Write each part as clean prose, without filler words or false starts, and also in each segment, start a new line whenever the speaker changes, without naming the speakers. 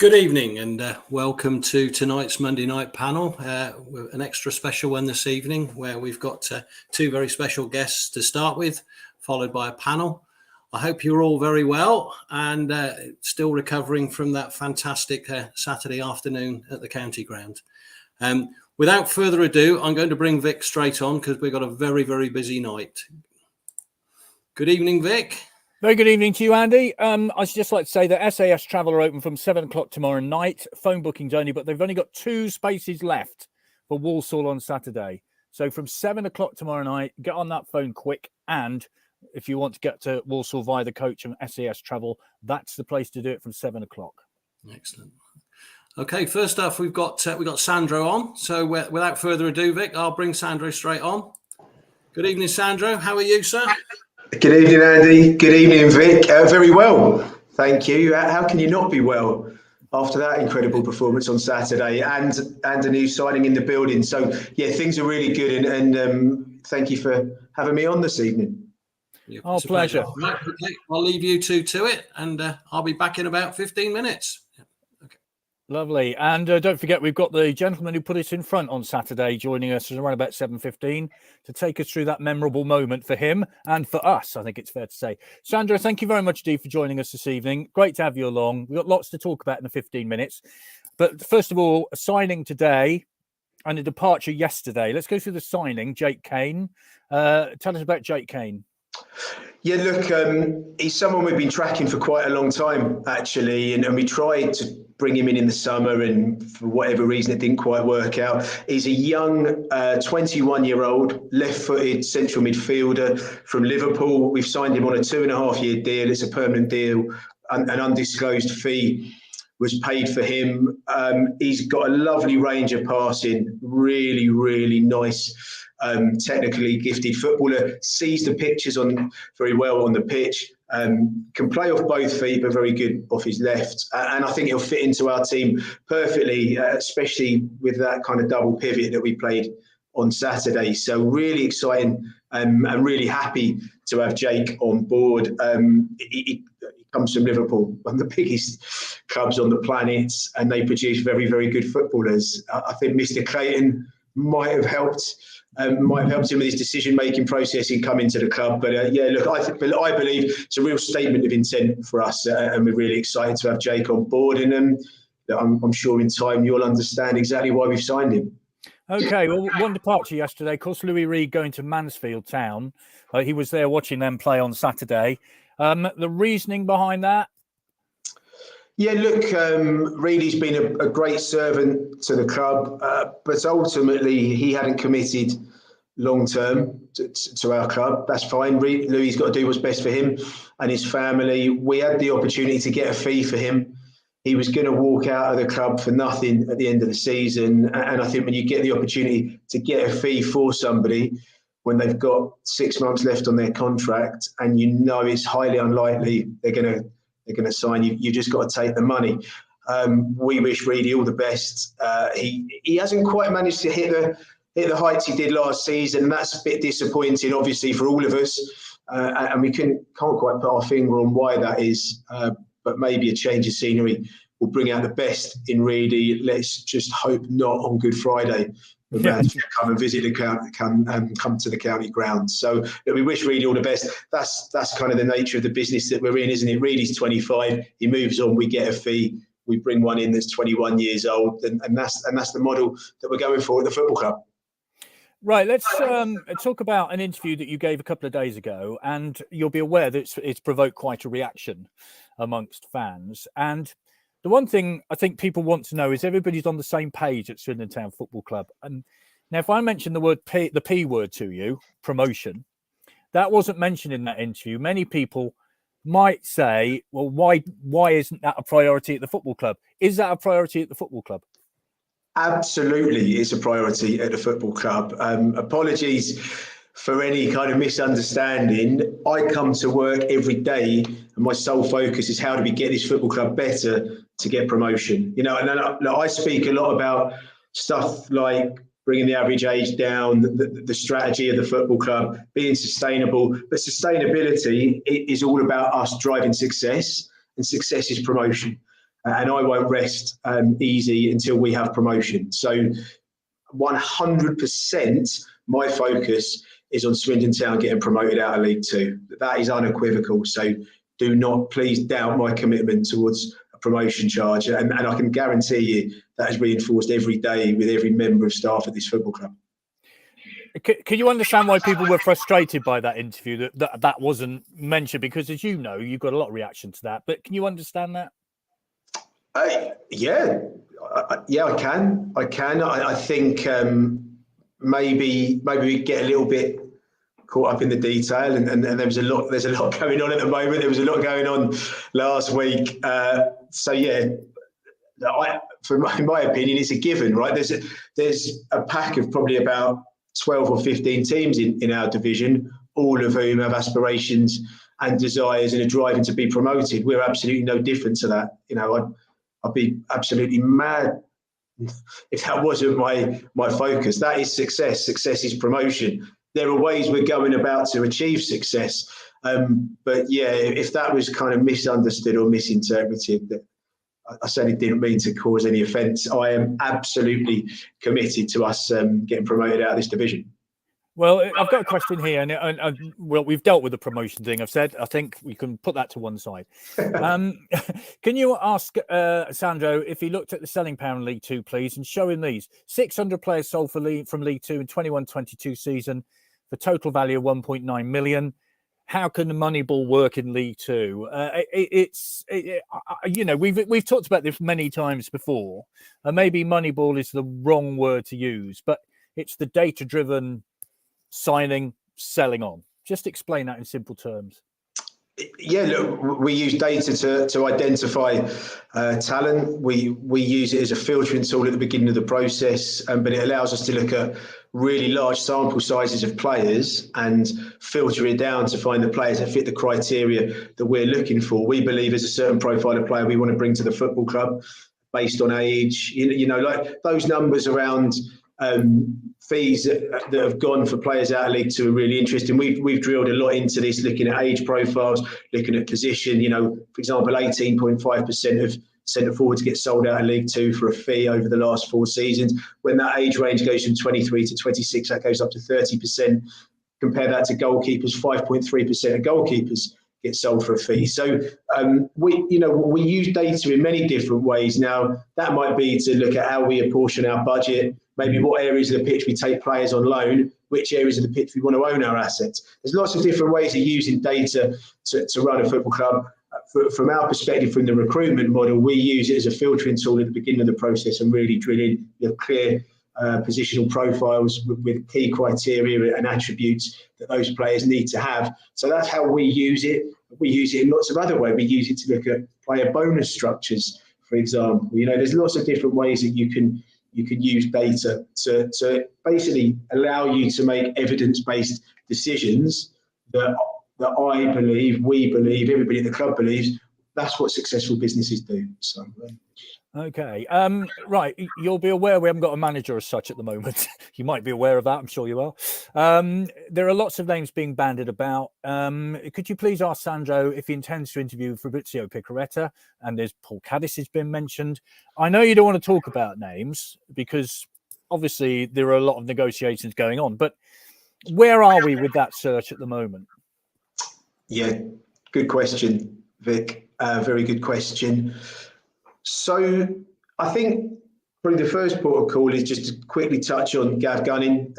Good evening and welcome to tonight's Monday night panel. An extra special one this evening where we've got two very special guests to start with, followed by a panel. I hope you're all very well and still recovering from that fantastic Saturday afternoon at the county ground. Without further ado, I'm going to bring Vic straight on because we've got a very, very busy night. Good evening, Vic.
Very good evening to you, Andy. I'd just like to say that SAS Travel are open from 7 o'clock tomorrow night. Phone bookings only, but they've only got 2 spaces left for Walsall on Saturday. So from 7 o'clock tomorrow night, get on that phone quick. And if you want to get to Walsall via the coach and SAS Travel, that's the place to do it from 7 o'clock.
Excellent. Okay, first off, we've got Sandro on. So without further ado, Vic, I'll bring Sandro straight on. Good evening, Sandro. How are you, sir?
Good evening, Andy. Good evening, Vic. Very well, thank you. How can you not be well after that incredible performance on Saturday and a new signing in the building? So, yeah, things are really good and thank you for having me on this evening.
Yeah,
oh, pleasure.
Right, okay. I'll leave you two to it and I'll be back in about 15 minutes.
Lovely. And don't forget, we've got the gentleman who put us in front on Saturday joining us around about 7:15 to take us through that memorable moment for him and for us, I think it's fair to say. Sandro, thank you very much, Dee, for joining us this evening. Great to have you along. We've got lots to talk about in the 15 minutes. But first of all, a signing today and a departure yesterday. Let's go through the signing, Jake Cain. Tell us about Jake Cain.
Yeah, look, he's someone we've been tracking for quite a long time, actually, and we tried to bring him in the summer, and for whatever reason, it didn't quite work out. He's a young 21-year-old, left-footed central midfielder from Liverpool. We've signed him on a 2.5-year deal. It's a permanent deal. An undisclosed fee was paid for him. He's got a lovely range of passing, really, really nice. Technically gifted footballer, sees the pictures on very well on the pitch, can play off both feet, but very good off his left. And I think he'll fit into our team perfectly, especially with that kind of double pivot that we played on Saturday. So really exciting and really happy to have Jake on board. He comes from Liverpool, one of the biggest clubs on the planet, and they produce very, very good footballers. I think Mr. Clayton might have helped him with his decision-making process in coming to the club. But yeah, look, I believe it's a real statement of intent for us, and we're really excited to have Jake on board. And I'm sure in time you'll understand exactly why we've signed him.
Okay, well, one departure yesterday. Of course, Louis Reed going to Mansfield Town. He was there watching them play on Saturday. The reasoning behind that?
Yeah, look, Reedy's been a great servant to the club, but ultimately he hadn't committed long-term to our club. That's fine. Louis's got to do what's best for him and his family. We had the opportunity to get a fee for him. He was going to walk out of the club for nothing at the end of the season. And I think when you get the opportunity to get a fee for somebody when they've got 6 months left on their contract and you know it's highly unlikely they're going to sign you just got to take the money. We wish Reedy all the best. He hasn't quite managed to hit the heights he did last season, and that's a bit disappointing, obviously, for all of us. And we can't quite put our finger on why that is. But maybe a change of scenery will bring out the best in Reedy. Let's just hope not on Good Friday. Come and visit come to the county ground. So we wish Reedy all the best. That's kind of the nature of the business that we're in, isn't it? Reedy's 25. He moves on. We get a fee. We bring one in that's 21 years old, and that's the model that we're going for at the football club.
Right. Let's talk about an interview that you gave a couple of days ago, and you'll be aware that it's provoked quite a reaction amongst fans. And the one thing I think people want to know is everybody's on the same page at Swindon Town Football Club. And now, if I mention the P word to you, promotion, that wasn't mentioned in that interview. Many people might say, well, why isn't that a priority at the football club? Is that a priority at the football club?
Absolutely, it's a priority at the football club. Apologies for any kind of misunderstanding. I come to work every day and my sole focus is how do we get this football club better to get promotion. And then I speak a lot about stuff like bringing the average age down, the strategy of the football club, being sustainable. But sustainability is all about us driving success, and success is promotion. and I won't rest easy until we have promotion. So 100% my focus is on Swindon Town getting promoted out of League Two. That is unequivocal. So do not please doubt my commitment towards a promotion charge. And I can guarantee you that is reinforced every day with every member of staff at this football club.
Can you understand why people were frustrated by that interview, that wasn't mentioned? Because as you know, you've got a lot of reaction to that. But can you understand that?
Yeah, I can. I think maybe we get a little bit caught up in the detail, and there's a lot going on at the moment. There was a lot going on last week. So yeah, in my opinion, it's a given, right? There's a pack of probably about 12 or 15 teams in our division, all of whom have aspirations and desires and are driving to be promoted. We're absolutely no different to that. You know, I'd be absolutely mad if that wasn't my focus. That is success. Success is promotion. There are ways we're going about to achieve success. But yeah, if that was kind of misunderstood or misinterpreted, I certainly didn't mean to cause any offence. I am absolutely committed to us getting promoted out of this division.
Well, I've got a question here, and well, we've dealt with the promotion thing. I think we can put that to one side. Can you ask Sandro if he looked at the selling power in League Two, please, and show him these 600 players sold from League Two in 21-22 season for total value of 1.9 million. How can the Moneyball work in League Two? You know, we've talked about this many times before, and maybe Moneyball is the wrong word to use, but it's the data-driven signing, selling on. Just explain that in simple terms.
Yeah, look, we use data to identify talent. We use it as a filtering tool at the beginning of the process, but it allows us to look at really large sample sizes of players and filter it down to find the players that fit the criteria that we're looking for. We believe there's a certain profile of player we want to bring to the football club based on age. You know, like those numbers around fees that have gone for players out of League Two are really interesting. We've drilled a lot into this, looking at age profiles, looking at position. You know, for example, 18.5% of centre forwards get sold out of League Two for a fee over the last 4 seasons. When that age range goes from 23 to 26, that goes up to 30%. Compare that to goalkeepers, 5.3% of goalkeepers get sold for a fee. So we use data in many different ways. Now, that might be to look at how we apportion our budget, maybe what areas of the pitch we take players on loan, which areas of the pitch we want to own our assets. There's lots of different ways of using data to run a football club. From our perspective, from the recruitment model, we use it as a filtering tool at the beginning of the process and really drill in. You have clear positional profiles with key criteria and attributes that those players need to have. So that's how we use it. We use it in lots of other ways. We use it to look at player bonus structures, for example. You know, there's lots of different ways that you can use data to basically allow you to make evidence-based decisions that I believe, we believe, everybody in the club believes, that's what successful businesses do. So,
okay. Right. You'll be aware we haven't got a manager as such at the moment. You might be aware of that. I'm sure you are. There are lots of names being bandied about. Could you please ask Sandro if he intends to interview Fabrizio Picaretta? And there's Paul Caddis has been mentioned. I know you don't want to talk about names because obviously there are a lot of negotiations going on, but where are we with that search at the moment?
Yeah, good question, Vic. Very good question. So I think probably the first port of call is just to quickly touch on Gav Gunning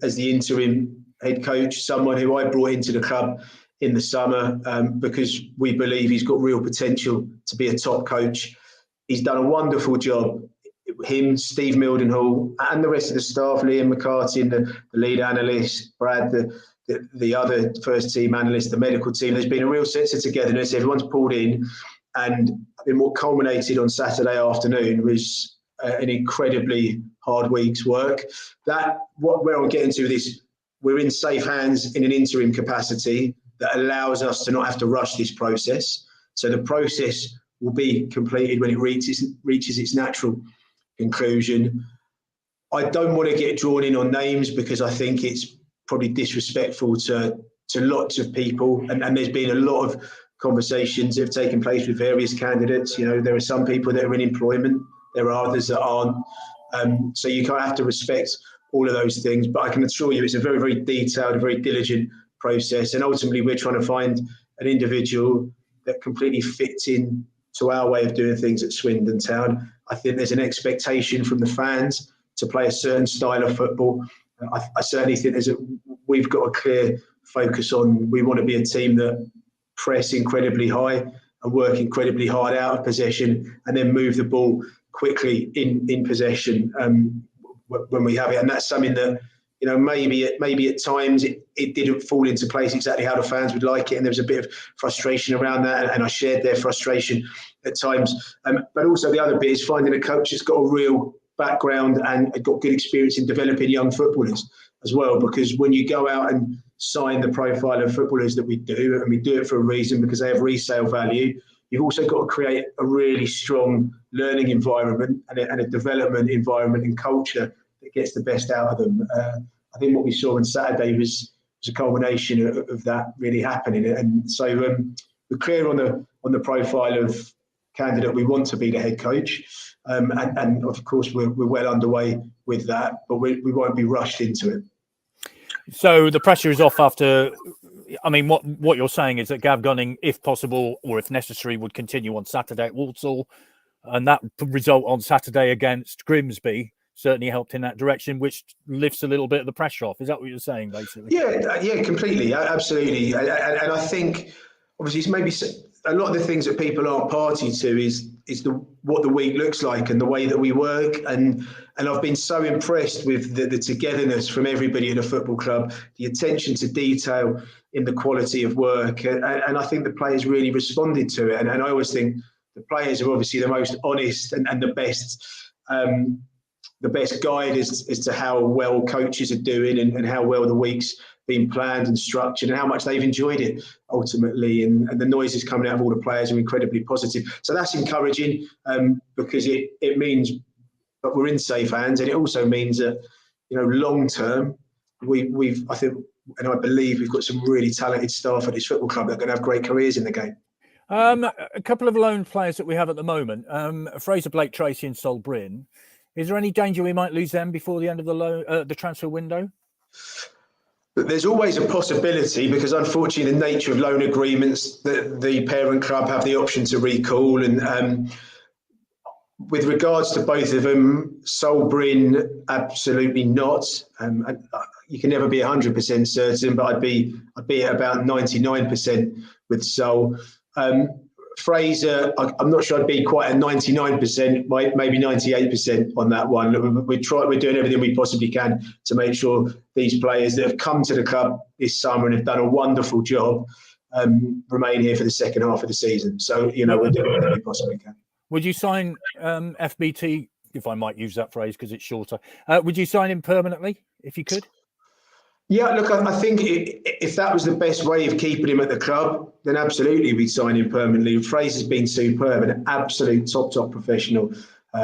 as the interim head coach, someone who I brought into the club in the summer because we believe he's got real potential to be a top coach. He's done a wonderful job. Him, Steve Mildenhall, and the rest of the staff, Liam McCarty, the lead analyst, Brad, the other first team analyst, the medical team. There's been a real sense of togetherness. Everyone's pulled in, and what culminated on Saturday afternoon was an incredibly hard week's work. Where I'm getting to this, we're in safe hands in an interim capacity that allows us to not have to rush this process. So the process will be completed when it reaches its natural conclusion. I don't want to get drawn in on names because I think it's probably disrespectful to lots of people, and there's been a lot of conversations that have taken place with various candidates. There are some people that are in employment, there are others that aren't. So you kind of have to respect all of those things. But I can assure you it's a very, very detailed, very diligent process. And ultimately, we're trying to find an individual that completely fits in to our way of doing things at Swindon Town. I think there's an expectation from the fans to play a certain style of football. I certainly think we've got a clear focus on, we want to be a team that press incredibly high and work incredibly hard out of possession and then move the ball quickly in possession when we have it. And that's something that, maybe at times it didn't fall into place exactly how the fans would like it. And there was a bit of frustration around that. And I shared their frustration at times. But also the other bit is finding a coach that's got a real background and got good experience in developing young footballers as well. Because when you go out and sign the profile of footballers that we do, and we do it for a reason because they have resale value, you've also got to create a really strong learning environment and a development environment and culture that gets the best out of them. I think what we saw on Saturday was a culmination of that really happening. And so we're clear on the profile of candidate we want to be the head coach. And of course, we're well underway with that, but we won't be rushed into it.
So the pressure is off after. I mean, what you're saying is that Gav Gunning, if possible or if necessary, would continue on Saturday at Walsall, and that result on Saturday against Grimsby certainly helped in that direction, which lifts a little bit of the pressure off. Is that what you're saying, basically?
Yeah, completely, absolutely. And I think, obviously, it's maybe a lot of the things that people aren't party to is what the week looks like and the way that we work. And I've been so impressed with the togetherness from everybody in a football club, the attention to detail in the quality of work. And I think the players really responded to it. And I always think the players are obviously the most honest and the best guide as to how well coaches are doing and how well the week's been planned and structured and how much they've enjoyed it ultimately. And the noises coming out of all the players are incredibly positive. So that's encouraging because it means that we're in safe hands, and it also means that, long term, I think, and I believe we've got some really talented staff at this football club that are going to have great careers in the game.
A couple of loan players that we have at the moment, Fraser Blake Tracy and Sol Bryn. Is there any danger we might lose them before the end of the transfer window?
There's always a possibility because, unfortunately, the nature of loan agreements, the parent club have the option to recall. And with regards to both of them, Sol Bryn, absolutely not. You can never be 100% certain, but I'd be at about 99% with Sol. Fraser, I'm not sure I'd be quite at 99%, maybe 98% on that one. We're doing everything we possibly can to make sure these players that have come to the club this summer and have done a wonderful job remain here for the second half of the season. So, we're doing everything we possibly can.
Would you sign FBT, if I might use that phrase because it's shorter, would you sign him permanently if you could?
Yeah, look, I think if that was the best way of keeping him at the club, then absolutely we'd sign him permanently. Fraser's been superb, an absolute top professional.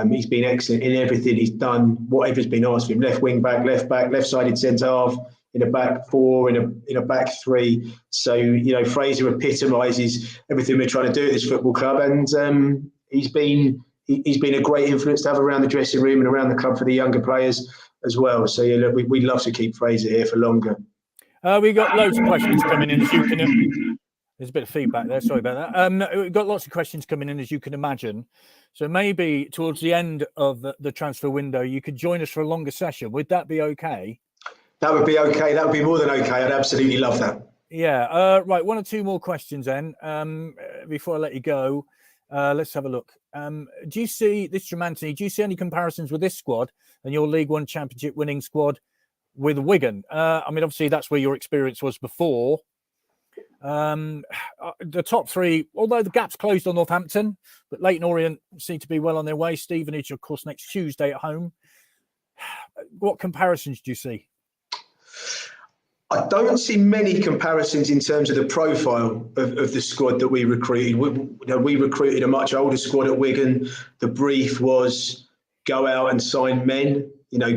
He's been excellent in everything he's done, whatever's been asked of him. Left wing back, left-sided centre half, in a back four, in a back three. So, Fraser epitomises everything we're trying to do at this football club, and he's been a great influence to have around the dressing room and around the club for the younger players as well. So, yeah, look, we'd love to keep Fraser here for longer.
We've got loads of questions coming in, as you can. There's a bit of feedback there. Sorry about that. We've got lots of questions coming in, as you can imagine. So maybe towards the end of the transfer window, you could join us for a longer session. Would that be okay?
That would be okay. That would be more than okay. I'd absolutely love that.
Yeah. Right. One or two more questions then before I let you go. Let's have a look. Do you see, this is from Anthony, do you see any comparisons with this squad and your League One Championship winning squad with Wigan? I mean, obviously that's where your experience was before. The top three, although the gap's closed on Northampton, but Leyton Orient seem to be well on their way. Stevenage, of course, next Tuesday at home. What comparisons do you see?
I don't see many comparisons in terms of the profile of the squad that we recruited. We recruited a much older squad at Wigan. The brief was go out and sign men.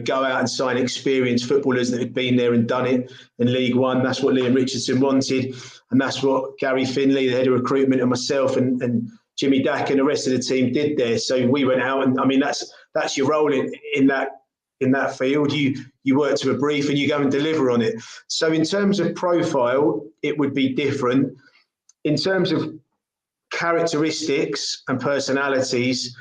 go out and sign experienced footballers that had been there and done it in League One. That's what Liam Richardson wanted. And that's what Gary Finley, the head of recruitment, and myself and Jimmy Dack and the rest of the team did there. So we went out, and I mean, that's your role in that field. You work to a brief and you go and deliver on it. So in terms of profile, it would be different. In terms of characteristics and personalities,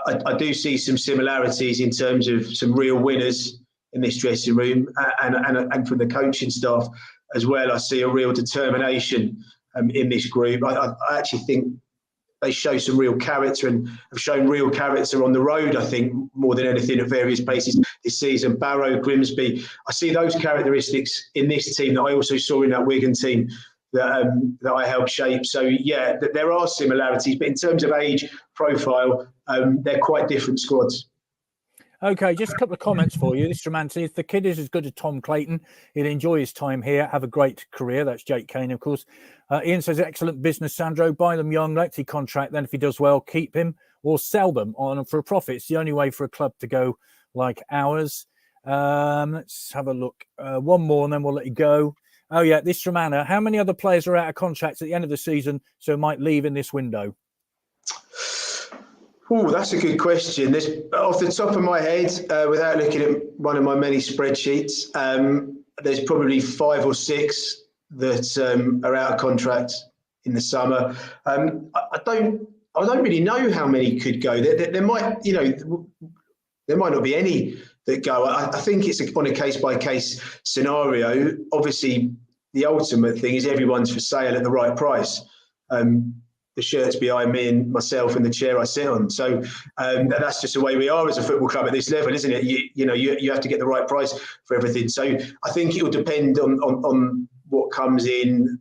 I do see some similarities in terms of some real winners in this dressing room, and from the coaching staff as well. I see a real determination in this group. I actually think they show some real character and have shown real character on the road, I think, more than anything at various places this season. Barrow, Grimsby, I see those characteristics in this team that I also saw in that Wigan team that I helped shape. So, yeah, there are similarities, but in terms of age profile, they're quite different squads.
Okay, just a couple of comments for you. This is Romanti. If the kid is as good as Tom Clayton, he'll enjoy his time here, have a great career. That's Jake Kane, of course. Ian says, excellent business, Sandro. Buy them young, let's see contract. Then if he does well, keep him or sell them on for a profit. It's the only way for a club to go like ours. Let's have a look. One more and then we'll let you go. Oh, yeah, this is Romana. How many other players are out of contracts at the end of the season so might leave in this window?
Oh, that's a good question. There's, off the top of my head, without looking at one of my many spreadsheets, there's probably 5 or 6 that are out of contract in the summer. I don't really know how many could go. There might, there might not be any that go. I think it's on a case-by-case scenario. Obviously, the ultimate thing is everyone's for sale at the right price. The shirt's behind me and myself in the chair I sit on. So that's just the way we are as a football club at this level, isn't it? You have to get the right price for everything. So I think it will depend on what comes in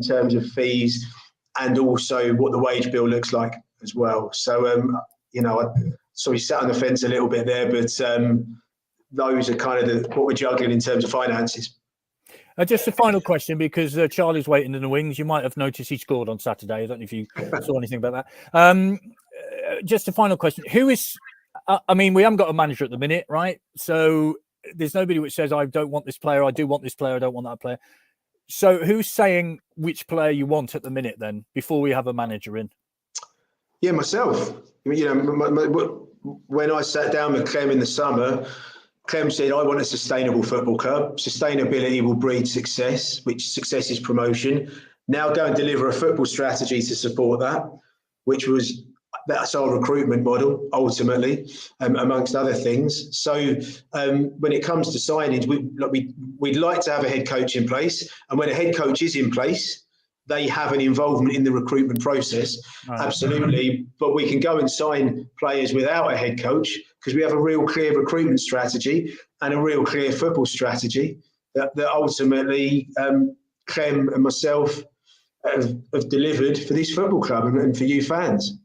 terms of fees and also what the wage bill looks like as well. So, I sat on the fence a little bit there, but those are kind of what we're juggling in terms of finances.
Just a final question, because Charlie's waiting in the wings. You might have noticed he scored on Saturday. I don't know if you saw anything about that. Just a final question. Who is, we haven't got a manager at the minute, right? So there's nobody which says, I don't want this player, I do want this player, I don't want that player. So who's saying which player you want at the minute then, before we have a manager in?
Yeah, myself. When I sat down with Clem in the summer, Clem said, I want a sustainable football club. Sustainability will breed success, which success is promotion. Now go and deliver a football strategy to support that, that's our recruitment model, ultimately, amongst other things. So when it comes to signings, we'd like to have a head coach in place. And when a head coach is in place, they have an involvement in the recruitment process, right. Absolutely. But we can go and sign players without a head coach because we have a real clear recruitment strategy and a real clear football strategy that ultimately Clem and myself have delivered for this football club and for you fans.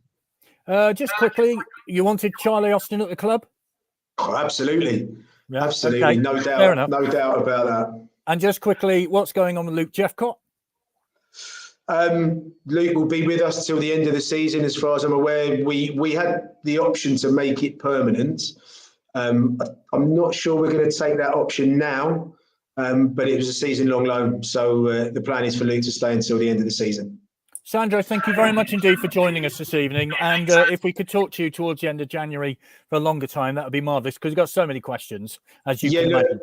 Just quickly, you wanted Charlie Austin at the club?
Oh, absolutely.
Yeah,
absolutely.
Okay.
No doubt. No doubt about that.
And just quickly, what's going on with Luke Jeffcott?
Luke will be with us till the end of the season, as far as I'm aware. We had the option to make it permanent. I'm not sure we're going to take that option now, but it was a season-long loan. So the plan is for Luke to stay until the end of the season.
Sandro, thank you very much indeed for joining us this evening. And if we could talk to you towards the end of January for a longer time, that would be marvellous, because we've got so many questions, as you can imagine.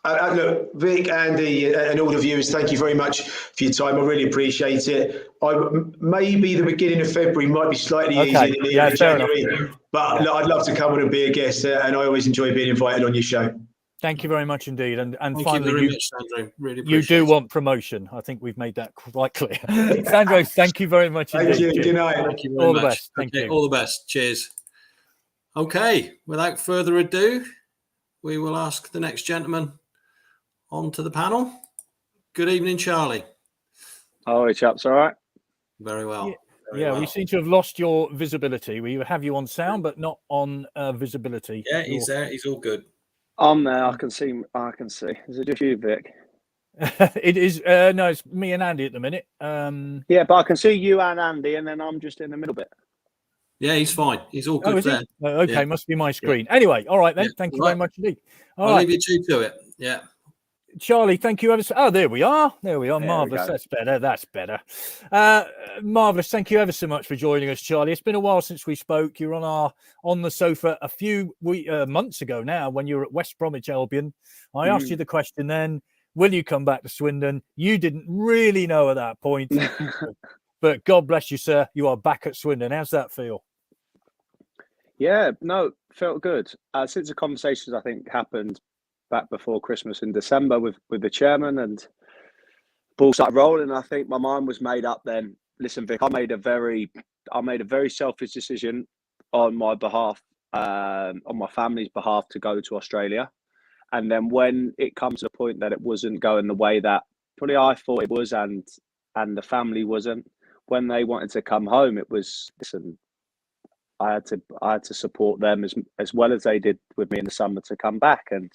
Look, Vic, Andy, and all the viewers, thank you very much for your time. I really appreciate it. Maybe the beginning of February might be slightly easier than the end of January, but I'd love to come on and be a guest, and I always enjoy being invited on your show.
Thank you very much indeed. And
thank
finally,
you very much, Sandro. Really
you do want promotion. I think we've made that quite clear. Sandro, thank you very much indeed.
Thank you. Good night.
Thank you very much.
The best. Thank you.
All the best. Cheers. Okay, without further ado, we will ask the next gentleman onto the panel. Good evening, Charlie.
Oh, chaps, all right?
Very well.
Yeah, we seem to have lost your visibility. We have you on sound, but not on visibility.
Yeah, he's there. He's all good.
I'm there. I can see. Is it just you, Vic?
It is. No, it's me and Andy at the minute.
Yeah, but I can see you and Andy, and then I'm just in the middle bit.
Yeah, he's fine. He's all
Oh,
good
is he?
there.
Okay,
Yeah.
must be my screen. Anyway, all right then.
Yeah.
Thank you
Right.
very much indeed. All
I'll
right,
leave you two to it. Yeah.
Charlie, thank you ever so. Oh, there we are. There we are.
There we
Marvelous.
go.
That's better. That's better. Marvelous. Thank you ever so much for joining us, Charlie. It's been a while since we spoke. You were on the sofa a few months ago now when you were at West Bromwich Albion. I asked you the question then, will you come back to Swindon? You didn't really know at that point. But God bless you, sir. You are back at Swindon. How's that feel?
Yeah, no, felt good. Since the conversations I think happened back before Christmas in December with the chairman, and ball started rolling, I think my mind was made up then. Listen, Vic, I made a very selfish decision on my behalf, on my family's behalf, to go to Australia. And then when it comes to the point that it wasn't going the way that probably I thought it was, and the family wasn't, when they wanted to come home, it was, listen, I had to support them as well as they did with me in the summer to come back. And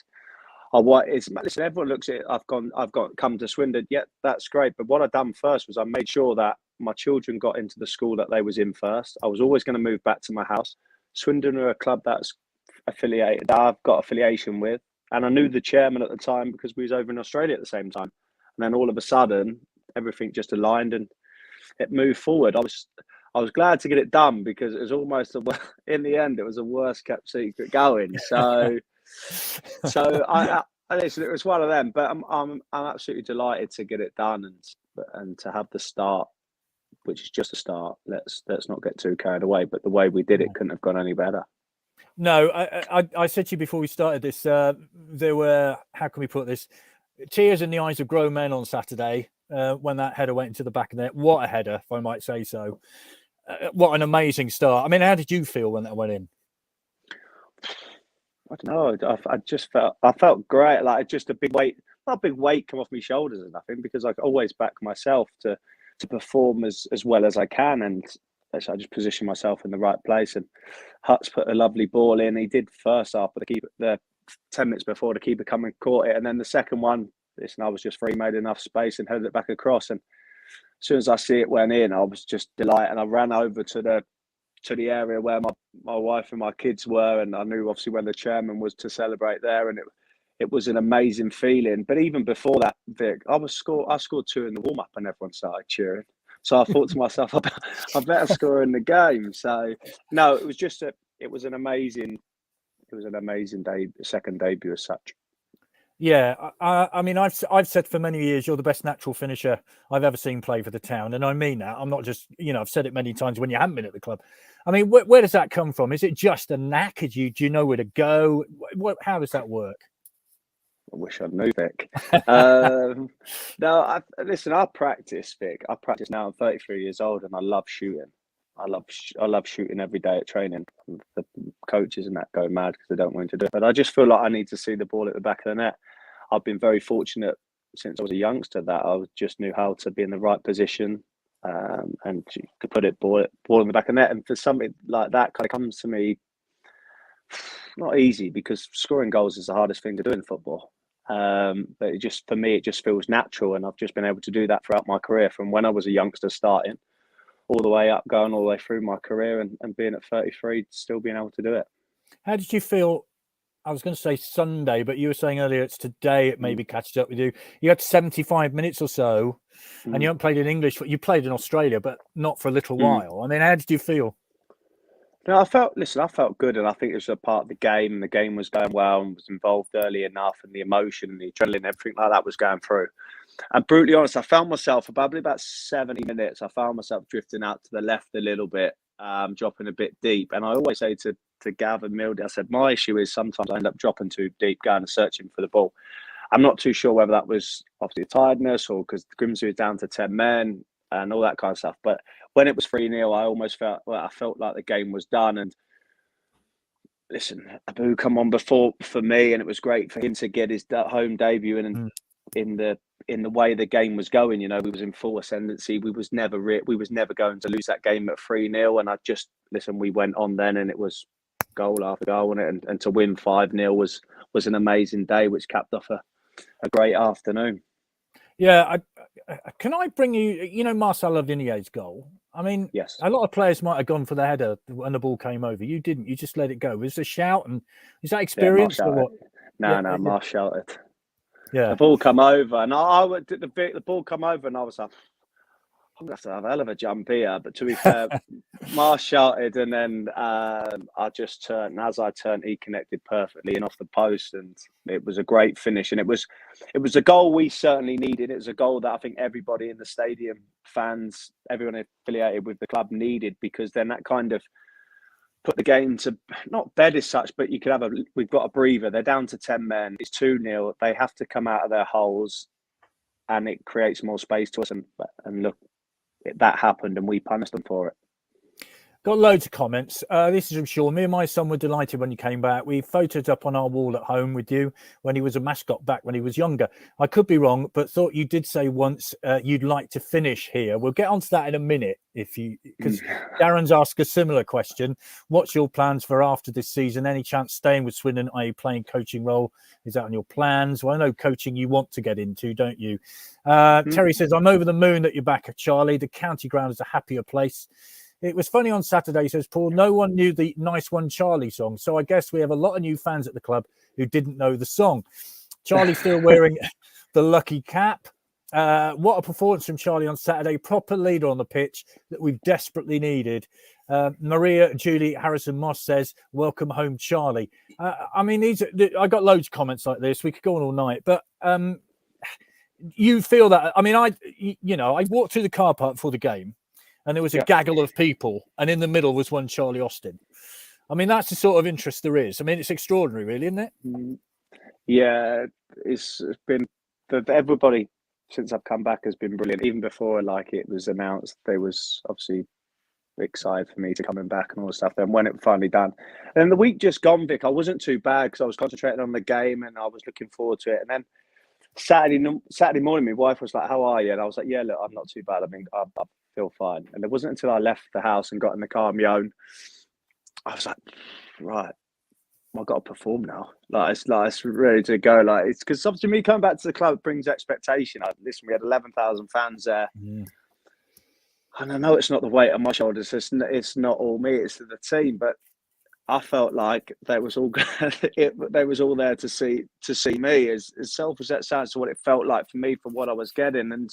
listen, everyone looks at it, I've come to Swindon. Yeah, that's great. But what I done first was I made sure that my children got into the school that they was in first. I was always going to move back to my house. Swindon are a club that's affiliated, that I've got affiliation with. And I knew the chairman at the time because we was over in Australia at the same time. And then all of a sudden, everything just aligned and it moved forward. I was glad to get it done because it was almost in the end, it was a worst kept secret going. So I listen, it was one of them. But I'm absolutely delighted to get it done and to have the start, which is just a start. Let's not get too carried away. But the way we did it couldn't have gone any better.
No, I said to you before we started this, there were, how can we put this, tears in the eyes of grown men on Saturday when that header went into the back of the net. What a header, if I might say so. What an amazing start. I mean, how did you feel when that went in?
I don't know. I felt great. Like just a big weight, not a big weight come off my shoulders or nothing, because I always back myself to perform as well as I can. And so I just position myself in the right place. And Huts put a lovely ball in. He did first half, but the 10 minutes before, the keeper come and caught it. And then the second one, listen, I was just free, made enough space and headed it back across. And as soon as I see it went in, I was just delighted. And I ran over to the area where my wife and my kids were. And I knew obviously when the chairman was to celebrate there. And it was an amazing feeling. But even before that, Vic, I scored 2 in the warm-up and everyone started cheering. So I thought to myself, I better score in the game. So no, it was an amazing day, second debut as such.
Yeah, I mean, I've said for many years you're the best natural finisher I've ever seen play for the town, and I mean that. I'm not just, I've said it many times when you haven't been at the club. I mean, where does that come from? Is it just a knack? Do you know where to go? How does that work?
I wish I knew, Vic. No, listen, I practice, Vic. I practice now. I'm 33 years old and I love shooting. I love shooting every day at training. The coaches and that go mad because they don't want to do it. But I just feel like I need to see the ball at the back of the net. I've been very fortunate since I was a youngster that I just knew how to be in the right position and to put ball in the back of the net. And for something like that kind of comes to me, not easy because scoring goals is the hardest thing to do in football. But for me, it just feels natural. And I've just been able to do that throughout my career from when I was a youngster starting all the way up, going all the way through my career and being at 33, still being able to do it.
How did you feel? I was going to say Sunday, but you were saying earlier it's today. It maybe catches up with you. You had 75 minutes or so, and you haven't played in English. You played in Australia, but not for a little while. I mean, how did you feel?
No, I felt good, and I think it was a part of the game. The game was going well and was involved early enough, and the emotion and the adrenaline, everything like that was going through. And brutally honest, I found myself probably about 70 minutes. I found myself drifting out to the left a little bit, dropping a bit deep. And I always say to Gav and Mildy, I said, my issue is sometimes I end up dropping too deep, going and searching for the ball. I'm not too sure whether that was obviously tiredness or because Grimsby was down to 10 men and all that kind of stuff. But when it was 3-0, I almost felt like the game was done. And listen, Abu come on before for me, and it was great for him to get his home debut in the way the game was going. We was in full ascendancy. We was never going to lose that game at 3-0. And we went on then, and it was goal after goal on it, and to win 5-0 was an amazing day, which capped off a great afternoon.
Yeah, can I bring you, Marcel Lavigne's goal? I mean,
Yes.
a lot of players might have gone for the header when the ball came over. You didn't. You just let it go. Was it a shout? And is that experience or what?
No, Marsh shouted.
Yeah.
The ball come over, and I would the ball come over, and I was like, I'm gonna have to have a hell of a jump here. But to be fair, Marsh shouted, and then I just turned. And as I turned, he connected perfectly and off the post, and it was a great finish. And it was a goal we certainly needed. It was a goal that I think everybody in the stadium, fans, everyone affiliated with the club needed, because then that kind of put the game to not bed as such, but you could have we've got a breather. They're down to 10 men. It's 2-0. They have to come out of their holes, and it creates more space to us. And look, that happened, and we punished them for it.
Got loads of comments. This is from Sean. Me and my son were delighted when you came back. We photoed up on our wall at home with you when he was a mascot back when he was younger. I could be wrong, but thought you did say once you'd like to finish here. We'll get onto that in a minute, because Darren's asked a similar question. What's your plans for after this season? Any chance staying with Swindon, i.e. playing coaching role? Is that on your plans? Well, I know coaching you want to get into, don't you? Terry says, I'm over the moon that you're back at Charlie. The county ground is a happier place. It was funny on Saturday, says Paul, no one knew the Nice One Charlie song. So I guess we have a lot of new fans at the club who didn't know the song. Charlie still wearing the lucky cap. What a performance from Charlie on Saturday. Proper leader on the pitch that we've desperately needed. Maria Julie Harrison Moss says, welcome home, Charlie. I mean, I got loads of comments like this. We could go on all night. But you feel that? I mean, I walked through the car park for the game, and there was a gaggle of people, and in the middle was one Charlie Austin. I mean, that's the sort of interest there is. I mean, it's extraordinary, really, isn't it?
Yeah, it's been everybody since I've come back has been brilliant. Even before it was announced, they was obviously excited for me to coming back and all the stuff. Then when it finally done, and the week just gone, Vic, I wasn't too bad because I was concentrating on the game and I was looking forward to it. And then Saturday morning, my wife was like, "How are you?" And I was like, "Yeah, look, I'm not too bad. I mean, I feel fine." And it wasn't until I left the house and got in the car on my own, I was like, "Right, I've got to perform now. It's ready to go. Like, it's because obviously me coming back to the club brings expectation. Listen, we had 11,000 fans there, and I know it's not the weight on my shoulders. It's not all me. It's the team, but." I felt like they was all there to see me. As selfish as that sounds, to what it felt like for me, for what I was getting. And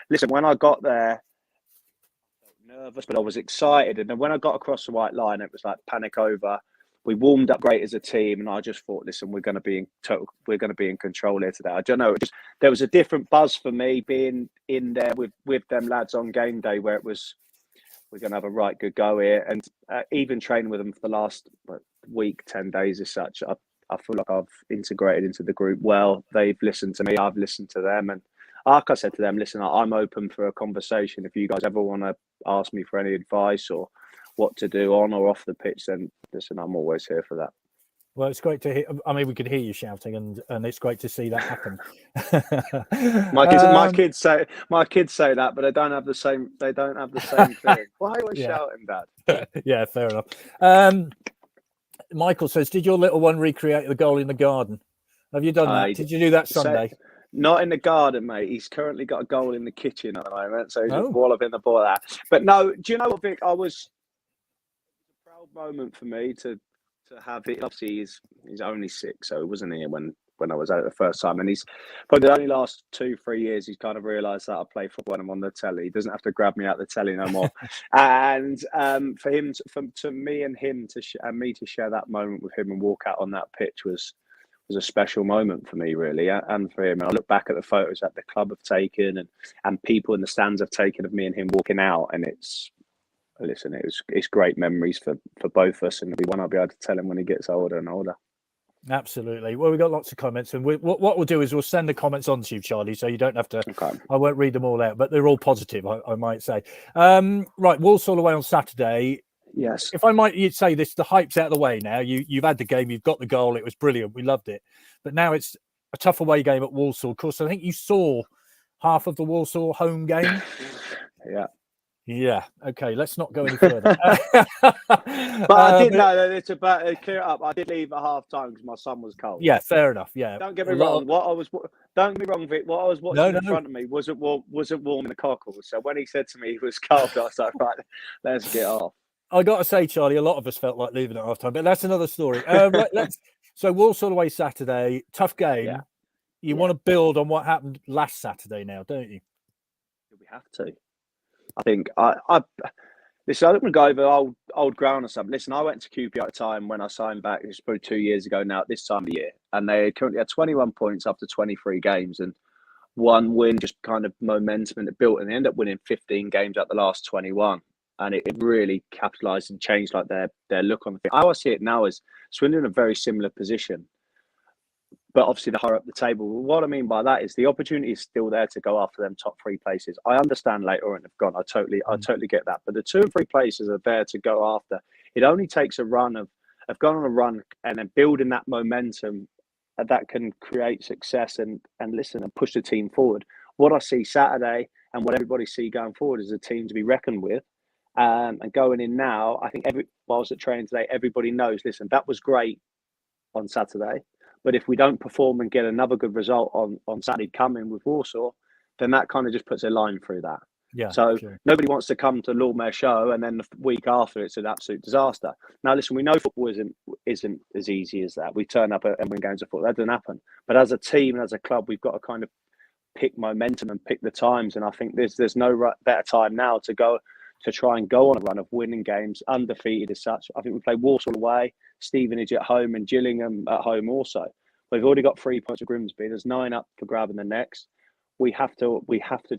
listen, when I got there, I felt nervous, but I was excited. And then when I got across the white line, it was like panic over. We warmed up great as a team, and I just thought, listen, we're going to be in control here today. I don't know. There was a different buzz for me being in there with them lads on game day, where it was, we're going to have a right good go here. And even training with them for the last week, 10 days as such, I feel like I've integrated into the group well. They've listened to me. I've listened to them. And like I said to them, listen, I'm open for a conversation. If you guys ever want to ask me for any advice or what to do on or off the pitch, then listen, I'm always here for that.
Well, it's great to hear. I mean, we could hear you shouting, and it's great to see that happen.
My kids say that, but they don't have the same. They don't have the same thing. Why are you shouting, Dad?
Yeah, fair enough. Michael says, "Did your little one recreate the goal in the garden? Have you done that? Did you do that Sunday?"
Not in the garden, mate. He's currently got a goal in the kitchen at the moment, so he's just walloping the ball at that. But no, do you know what, Vic? It was a proud moment for me to have it. Obviously, he's only 6, so he wasn't here when I was out the first time. And he's probably the only last 2-3 years he's kind of realised that I play football when I'm on the telly. He doesn't have to grab me out the telly no more. And for him, to me and him me to share that moment with him and walk out on that pitch was a special moment for me, really, and for him. And I look back at the photos that the club have taken and people in the stands have taken of me and him walking out, and it's great memories for both of us, and it'll be one I'll be able to tell him when he gets older and older.
Absolutely. Well, we've got lots of comments, and what we'll do is we'll send the comments on to you, Charlie, so you don't have to. Okay. I won't read them all out, but they're all positive, I might say. Right, Walsall away on Saturday.
Yes.
If I might say this, the hype's out of the way now. You've had the game, you've got the goal, it was brilliant, we loved it. But now it's a tough away game at Walsall. Of course, I think you saw half of the Walsall home game.
Yeah.
Yeah. Okay. Let's not go any further.
But I did know that it's about clear it up. I did leave at half time because my son was cold.
Yeah. Fair enough. Yeah.
Don't get me wrong. Don't get me wrong, Vic. What I was watching in front of me wasn't warm in the cockles. So when he said to me he was cold, I was like, right, let's get off.
I got to say, Charlie, a lot of us felt like leaving at half time, but that's another story. So Walsall away Saturday, tough game.
Yeah.
You want to build on what happened last Saturday now, don't you?
We have to. I think listen, I don't want to go over old ground or something. Listen, I went to QPR at the time when I signed back. It was probably 2 years ago now at this time of year. And they currently had 21 points after 23 games and one win, just kind of momentum and it built. And they ended up winning 15 games out the last 21. And it really capitalised and changed like their look on the field. How I see it now is Swindon in a very similar position. But obviously they're higher up the table. What I mean by that is the opportunity is still there to go after them top 3 places. I understand later on have gone. I totally get that. But the 2 and 3 places are there to go after. It only takes a run of gone on a run and then building that momentum that can create success and listen and push the team forward. What I see Saturday and what everybody see going forward is a team to be reckoned with. And going in now, I think while I was at training today, everybody knows, listen, that was great on Saturday. But if we don't perform and get another good result on Saturday coming with Walsall, then that kind of just puts a line through that.
Yeah.
So
sure.
Nobody wants to come to Lordmere Show and then the week after it's an absolute disaster. Now, listen, we know football isn't as easy as that. We turn up and win games of football. That doesn't happen. But as a team and as a club, we've got to kind of pick momentum and pick the times. And I think there's no better time now to try and go on a run of winning games, undefeated as such. I think we play Walsall away, Stevenage at home, and Gillingham at home also. We've already got 3 points of Grimsby. There's 9 up for grab in the next. We have to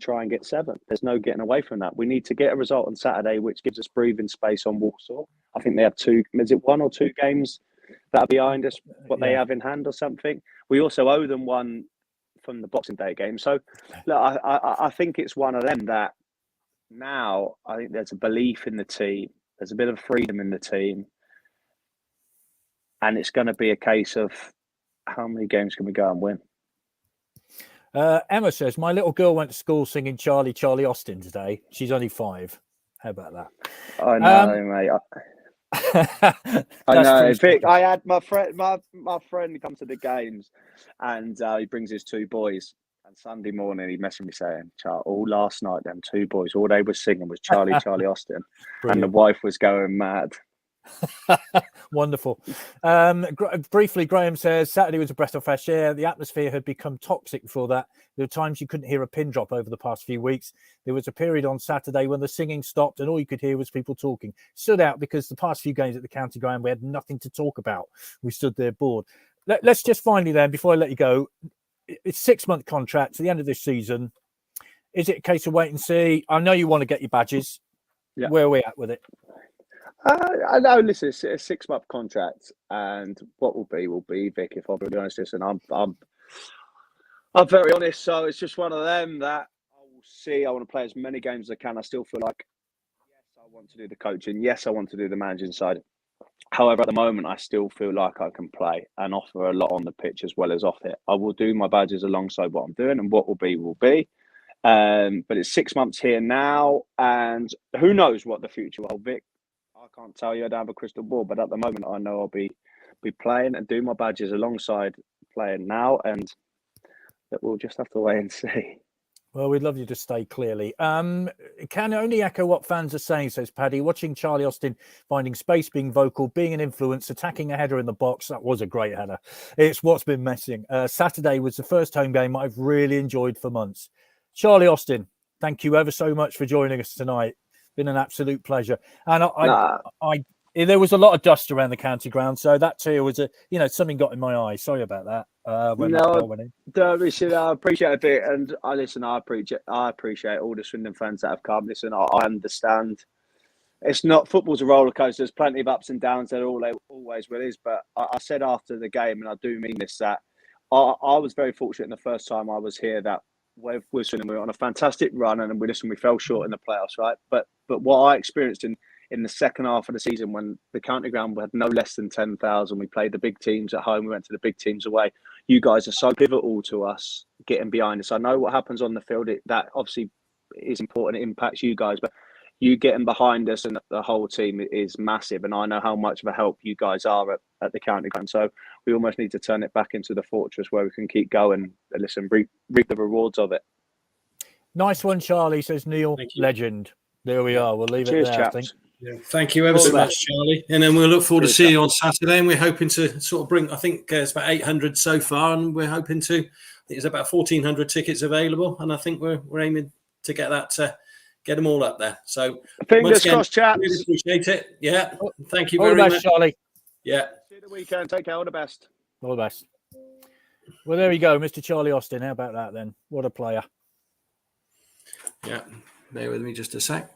try and get 7. There's no getting away from that. We need to get a result on Saturday, which gives us breathing space on Walsall. I think they have 2. Is it 1 or 2 games that are behind us? What they have in hand or something. We also owe them one from the Boxing Day game. So, look, I think it's one of them that now I think there's a belief in the team. There's a bit of freedom in the team, and it's going to be a case of how many games can we go and win.
Emma says, my little girl went to school singing Charlie, Charlie Austin today. She's only 5. How about that?
I know, mate. I know. Vic, I had my friend come to the games and he brings his 2 boys. And Sunday morning, he messaged me saying, all last night, them 2 boys, all they were singing was Charlie, Charlie Austin. And the wife was going mad.
Wonderful. Briefly, Graham says Saturday was a breath of fresh air. The atmosphere had become toxic before that. There were times you couldn't hear a pin drop over the past few weeks. There was a period on Saturday when the singing stopped and all you could hear was people talking. Stood out because the past few games at the county ground we had nothing to talk about. We stood there bored. Let's just finally then, before I let you go, it's 6-month contract to the end of this season. Is it a case of wait and see? I know you want to get your badges.
Yeah.
Where are we at with it?
I know. Listen, it's a 6-month contract, and what will be, Vic. If I'm really honest, listen, I'm very honest. So it's just one of them that I will see. I want to play as many games as I can. I still feel like, yes, I want to do the coaching. Yes, I want to do the managing side. However, at the moment, I still feel like I can play and offer a lot on the pitch as well as off it. I will do my badges alongside what I'm doing, and what will be. But it's 6 months here now, and who knows what the future will, Vic. I can't tell you. I don't have a crystal ball, but at the moment, I know I'll be playing and do my badges alongside playing now, and that we'll just have to wait and see.
Well, we'd love you to stay clearly. Can only echo what fans are saying, says Paddy. Watching Charlie Austin finding space, being vocal, being an influence, attacking a header in the box. That was a great header. It's what's been missing. Saturday was the first home game I've really enjoyed for months. Charlie Austin, thank you ever so much for joining us tonight. Been an absolute pleasure. And there was a lot of dust around the county ground, so that too was something got in my eye. Sorry about that. When that ball went in.
I appreciate it, and I appreciate all the Swindon fans that have come. Listen, I understand. It's not football's a roller coaster. There's plenty of ups and downs. There always will is. But I said after the game, and I do mean this, that I was very fortunate in the first time I was here that with Swindon we were on a fantastic run, and we fell short in the playoffs, right? But what I experienced in the second half of the season, when the county ground had no less than 10,000, we played the big teams at home, we went to the big teams away. You guys are so pivotal to us getting behind us. I know what happens on the field, that obviously is important, it impacts you guys, but you getting behind us and the whole team is massive. And I know how much of a help you guys are at the county ground. So we almost need to turn it back into the fortress where we can keep going and listen, reap the rewards of it.
Nice one, Charlie, says Neil. Legend. There we are. We'll leave
Cheers,
it there,
chaps.
I think.
Yeah, thank you ever so much, Charlie. And then we'll look forward to see you on Saturday. And we're hoping to sort of bring, I think it's about 800 so far. And we're hoping to, I think there's about 1,400 tickets available. And I think we're aiming to get that, get them all up there. So
fingers crossed, chaps.
Really appreciate it. Yeah. Thank you
all
very
the best,
much,
Charlie.
Yeah.
See you the weekend. Take care. All the best.
All the best. Well, there you go, Mr. Charlie Austin. How about that then? What a player.
Yeah. Bear with me just a sec.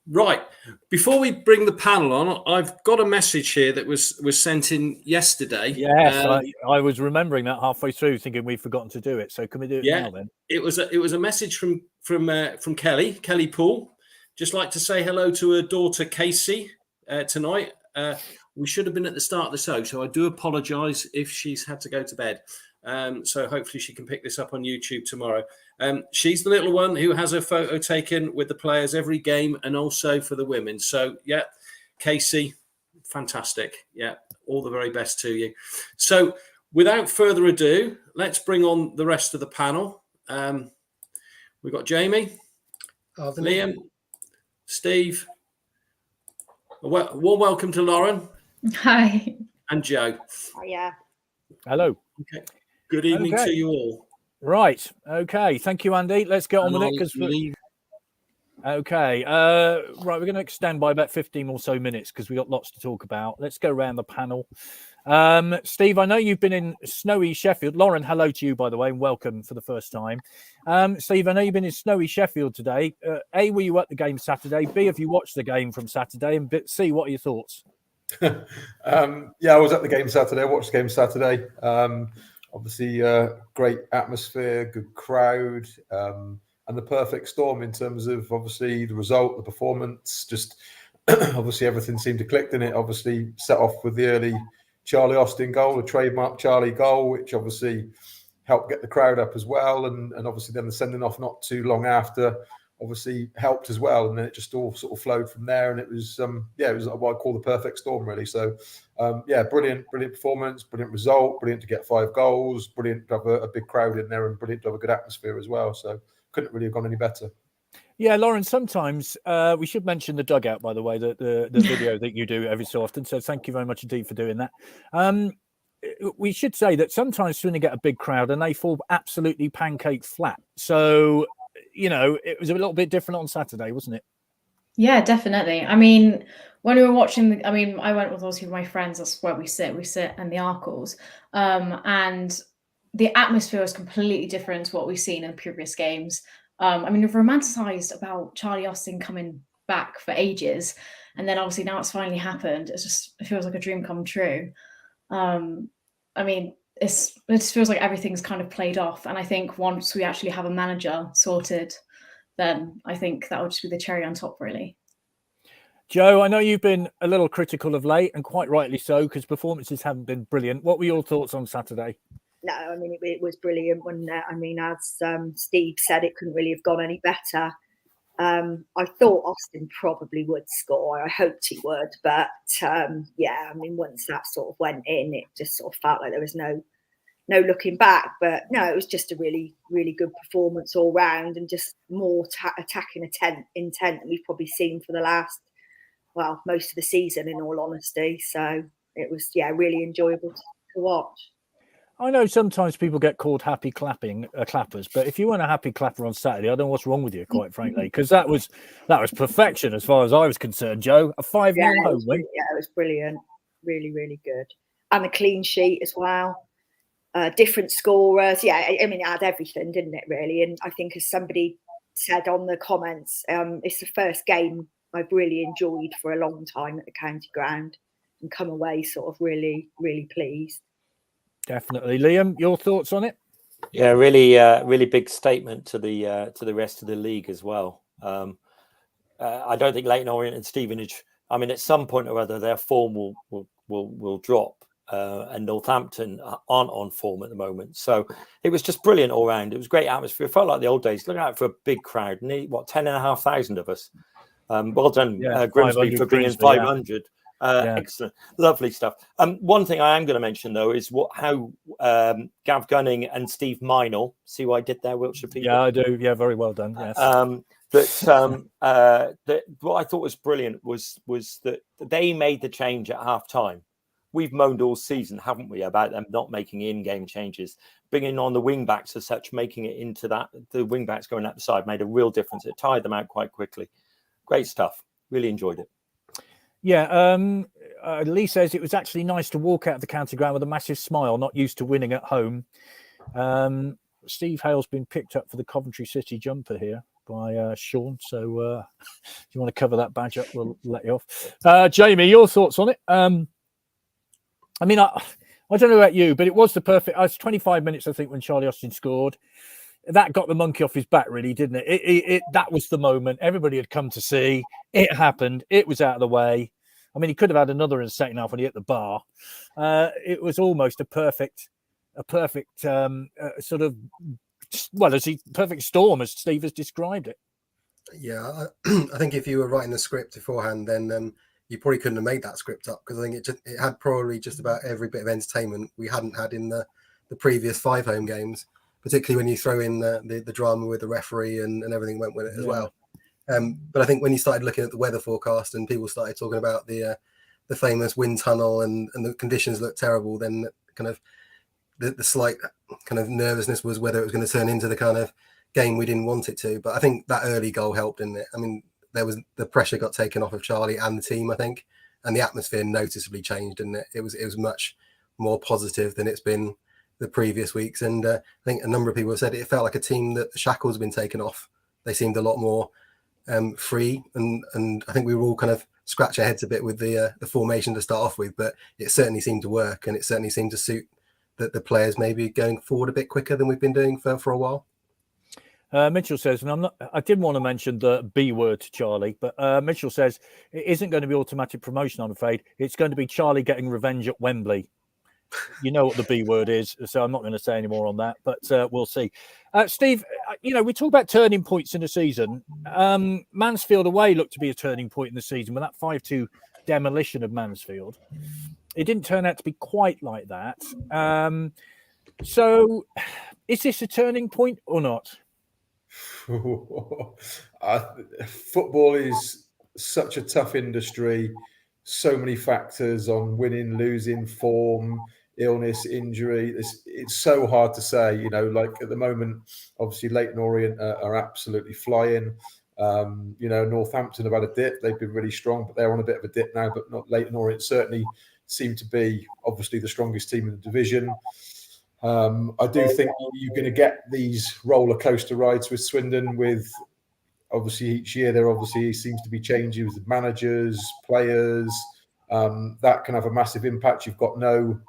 Right. Before we bring the panel on, I've got a message here that was sent in yesterday.
Yes, I was remembering that halfway through, thinking we've forgotten to do it. So can we do it now then?
It was a message from Kelly Poole. Just like to say hello to her daughter Casey tonight. We should have been at the start of the show, so I do apologise if she's had to go to bed. So hopefully she can pick this up on YouTube tomorrow. She's the little one who has a photo taken with the players every game and also for the women. So, yeah, Casey, fantastic. Yeah, all the very best to you. So, without further ado, let's bring on the rest of the panel. We've got Jamie, Liam, Steve. A warm welcome to Lauren.
Hi.
And Joe.
Oh, yeah.
Hello.
Okay. Good evening to you all.
Right. Okay. Thank you, Andy. Let's get on with it because okay. Right. We're going to extend by about 15 or so minutes because we've got lots to talk about. Let's go around the panel. Steve, I know you've been in snowy Sheffield. Lauren, hello to you, by the way, and welcome for the first time. Steve, I know you've been in snowy Sheffield today. A, were you at the game Saturday? B, have you watched the game from Saturday? And C, what are your thoughts?
Yeah, I was at the game Saturday. I watched the game Saturday. Obviously, great atmosphere, good crowd, and the perfect storm in terms of obviously the result, the performance. Just obviously everything seemed to click in it. Obviously, set off with the early Charlie Austin goal, the trademark Charlie goal, which obviously helped get the crowd up as well, and obviously then the sending off not too long after obviously helped as well, and then it just all sort of flowed from there, and it was it was what I call the perfect storm really. So brilliant performance, brilliant result, brilliant to get 5 goals, brilliant to have a big crowd in there, and brilliant to have a good atmosphere as well. So couldn't really have gone any better.
Yeah, Lauren, sometimes we should mention the dugout, by the way, the video that you do every so often. So thank you very much indeed for doing that. We should say that sometimes when you get a big crowd and they fall absolutely pancake flat. So, you know, it was a little bit different on Saturday, wasn't it?
Yeah, definitely. I mean, when we were watching, I went with obviously my friends. That's where we sit. We sit in the Arkles. And the atmosphere was completely different to what we've seen in previous games. We've romanticized about Charlie Austin coming back for ages. And then obviously now it's finally happened. It feels like a dream come true. It just feels like everything's kind of played off. And I think once we actually have a manager sorted, then I think that would just be the cherry on top, really.
Joe, I know you've been a little critical of late, and quite rightly so, because performances haven't been brilliant. What were your thoughts on Saturday?
No, it was brilliant, wasn't it? As Steve said, it couldn't really have gone any better. I thought Austin probably would score. I hoped he would, but once that sort of went in, it just sort of felt like there was no looking back. But no, it was just a really, really good performance all round, and just more attacking intent than we've probably seen for the last, most of the season, in all honesty. So it was, really enjoyable to watch.
I know sometimes people get called happy clappers, but if you weren't a happy clapper on Saturday, I don't know what's wrong with you, quite frankly, because that was perfection as far as I was concerned, Joe. A 5-0 home win.
Yeah, it was brilliant. Really, really good. And a clean sheet as well. Different scorers. Yeah, it had everything, didn't it, really? And I think, as somebody said on the comments, it's the first game I've really enjoyed for a long time at the county ground, and come away sort of really, really pleased.
Definitely. Liam, your thoughts on it?
Yeah, really big statement to the rest of the league as well. I don't think Leyton Orient and Stevenage, at some point or other, their form will drop, and Northampton aren't on form at the moment. So it was just brilliant all round. It was great atmosphere. It felt like the old days. Looking out for a big crowd, 10,500 of us. Well done,
Yeah,
Grimsby,
500
for bringing
Grimsby, yeah.
500.
Yeah.
Excellent, lovely stuff. One thing I am going to mention though is how Gav Gunning and Steve Minor, see what I did there, Wiltshire people?
Yeah, I do. Yeah, very well done. Yes.
That what I thought was brilliant was that they made the change at half time. We've moaned all season, haven't we, about them not making in-game changes, bringing on the wing backs as such, making it into that the wing backs going up the side made a real difference. It tired them out quite quickly. Great stuff. Really enjoyed it.
Yeah, Lee says it was actually nice to walk out of the county ground with a massive smile, not used to winning at home. Steve Hale's been picked up for the Coventry City jumper here by Sean. So if you want to cover that badge up, we'll let you off. Jamie, your thoughts on it? I mean, I don't know about you, but it was the perfect. I was 25 minutes, I think, when Charlie Austin scored. That got the monkey off his back, really, didn't it? That was the moment everybody had come to see. It happened. It was out of the way. I mean, he could have had another in the second half when he hit the bar. It was almost a perfect sort of, well, perfect storm, as Steve has described it.
Yeah, I think if you were writing the script beforehand, then you probably couldn't have made that script up, because I think it had probably just about every bit of entertainment we hadn't had in the previous 5 home games, particularly when you throw in the drama with the referee and everything went with it as well. But I think when you started looking at the weather forecast and people started talking about the famous wind tunnel and the conditions looked terrible, then kind of the slight kind of nervousness was whether it was going to turn into the kind of game we didn't want it to. But I think that early goal helped, didn't it? I mean, the pressure got taken off of Charlie and the team, I think, and the atmosphere noticeably changed, didn't it? It was much more positive than it's been the previous weeks. And I think a number of people have said it felt like a team that the shackles have been taken off. They seemed a lot more free, and I think we were all kind of scratch our heads a bit with the formation to start off with, but it certainly seemed to work, and it certainly seemed to suit the players maybe going forward a bit quicker than we've been doing for a while.
Mitchell says, and I didn't want to mention the B word to Charlie, but Mitchell says it isn't going to be automatic promotion, I'm afraid. It's going to be Charlie getting revenge at Wembley. You know what the B word is, so I'm not going to say any more on that, but we'll see. Steve, we talk about turning points in the season. Mansfield away looked to be a turning point in the season with that 5-2 demolition of Mansfield. It didn't turn out to be quite like that. So is this a turning point or not?
Football is such a tough industry. So many factors on winning, losing, form, illness, injury. It's so hard to say. Like at the moment, obviously Leyton Orient are absolutely flying. Northampton have had a dip. They've been really strong, but they're on a bit of a dip now. But not Leyton Orient certainly seem to be obviously the strongest team in the division. I do think you're going to get these roller coaster rides with Swindon. With obviously each year there obviously seems to be changes with managers, players. That can have a massive impact. You've got no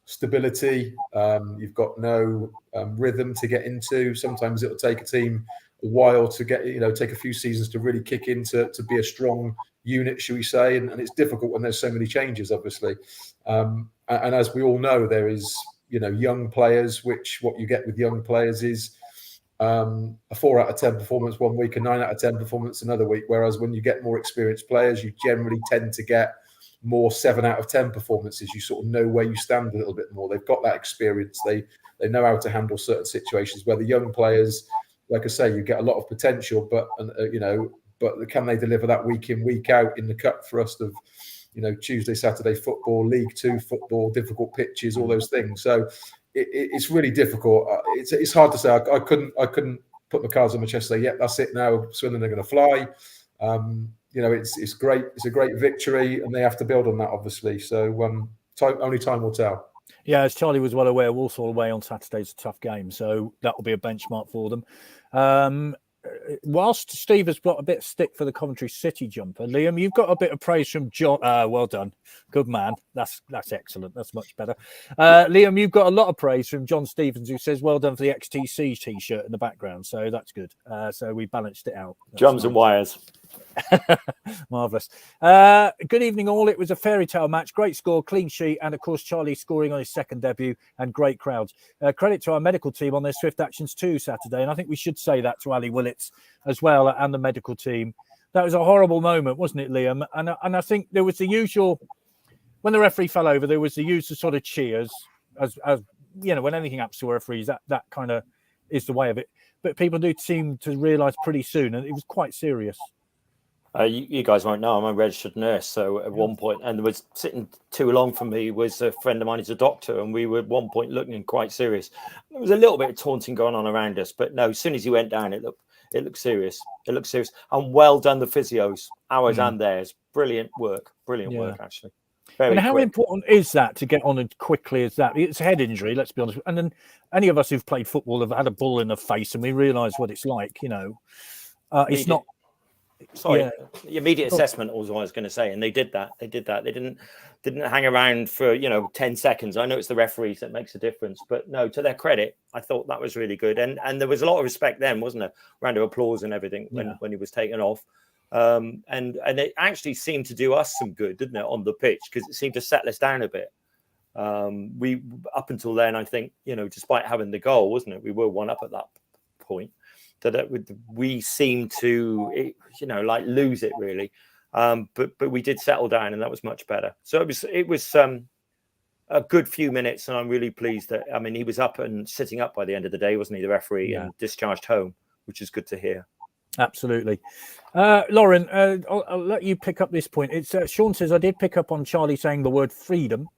stability. You've got no rhythm to get into. Sometimes it'll take a team a while to get, take a few seasons to really kick into to be a strong unit, shall we say? And it's difficult when there's so many changes, obviously. And as we all know, there is, young players, which what you get with young players is a 4 out of 10 performance one week, a 9 out of 10 performance another week. Whereas when you get more experienced players, you generally tend to get more 7 out of 10 performances. You sort of know where you stand a little bit more. They've got that experience. They know how to handle certain situations. Where the young players, like I say, you get a lot of potential, but but can they deliver that week in, week out in the cut thrust of, Tuesday, Saturday football, League Two football, difficult pitches, all those things. So it's really difficult. It's hard to say. I couldn't put my cards on my chest and say, yeah, that's it now. Swindon are going to fly. It's great. It's a great victory, and they have to build on that, obviously. So only time will tell.
Yeah, as Charlie was well aware, Walsall away on Saturday is a tough game, so that will be a benchmark for them. Whilst Steve has got a bit of stick for the Coventry City jumper, Liam, you've got a bit of praise from John. Well done, good man. That's excellent. That's much better. Liam, you've got a lot of praise from John Stevens, who says, "Well done for the XTC T-shirt in the background." So that's good. So we balanced it out.
Drums and wires.
Marvellous. Good evening, all. It was a fairy tale match. Great score, clean sheet, and of course, Charlie scoring on his second debut, and great crowds. Credit to our medical team on their swift actions too Saturday, and I think we should say that to Ali Willits as well and the medical team. That was a horrible moment, wasn't it, Liam? And I think there was the usual, when the referee fell over, there was the usual sort of cheers, as you know, when anything happens to referees, that kind of is the way of it. But people do seem to realise pretty soon, and it was quite serious.
You guys won't know, I'm a registered nurse. So at one point, and there was sitting too long from me was a friend of mine who's a doctor, and we were at one point looking quite serious. There was a little bit of taunting going on around us, but no, as soon as he went down, it looked serious. It looked serious. And well done, the physios, ours and theirs. Brilliant work, work, actually.
And how important is that to get on as quickly as that? It's a head injury, let's be honest. And then any of us who've played football have had a ball in the face, and we realise what it's like, you know. It's not...
Sorry, the immediate assessment was what I was going to say, and they did that. They didn't hang around for 10 seconds. I know it's the referees that makes a difference, but no, to their credit, I thought that was really good, and there was a lot of respect then, wasn't there? Round of applause and everything when he was taken off, and it actually seemed to do us some good, didn't it, on the pitch, because it seemed to settle us down a bit. We up until then, I think, despite having the goal, wasn't it? We were one up at that point. That we seemed to, lose it really, but we did settle down, and that was much better. So it was a good few minutes, and I'm really pleased that he was up and sitting up by the end of the day, wasn't he, the referee, and discharged home, which is good to hear.
Absolutely, Lauren. I'll let you pick up this point. It's Sean says I did pick up on Charlie saying the word freedom.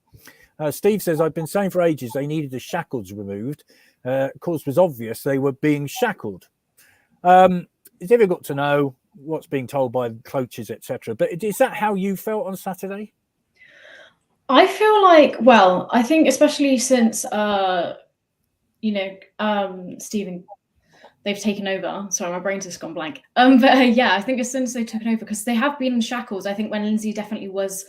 Steve says I've been saying for ages they needed the shackles removed. Of course, it was obvious they were being shackled. It's difficult to know what's being told by coaches, etc. But is that how you felt on Saturday?
I feel like, well, I think especially since Stephen, they've taken over. Sorry, my brain's just gone blank. But yeah, I think as soon as they took it over, because they have been in shackles. I think when Lindsay definitely was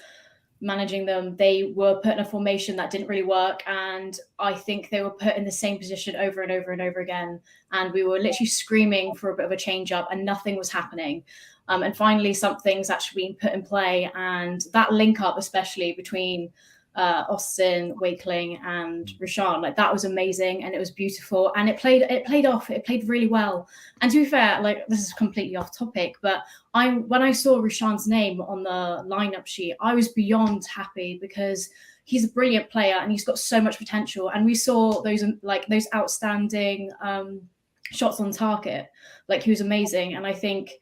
managing them, they were put in a formation that didn't really work, and I think they were put in the same position over and over and over again, and we were literally screaming for a bit of a change up, and nothing was happening. And finally something's actually been put in play, and that link up, especially between Austin, Wakeling and Rashaan, like that was amazing, and it was beautiful, and it played off. It played really well. And to be fair, like, this is completely off topic, but when I saw Rashaan's name on the lineup sheet, I was beyond happy, because he's a brilliant player and he's got so much potential. And we saw those outstanding shots on target. Like, he was amazing. And I think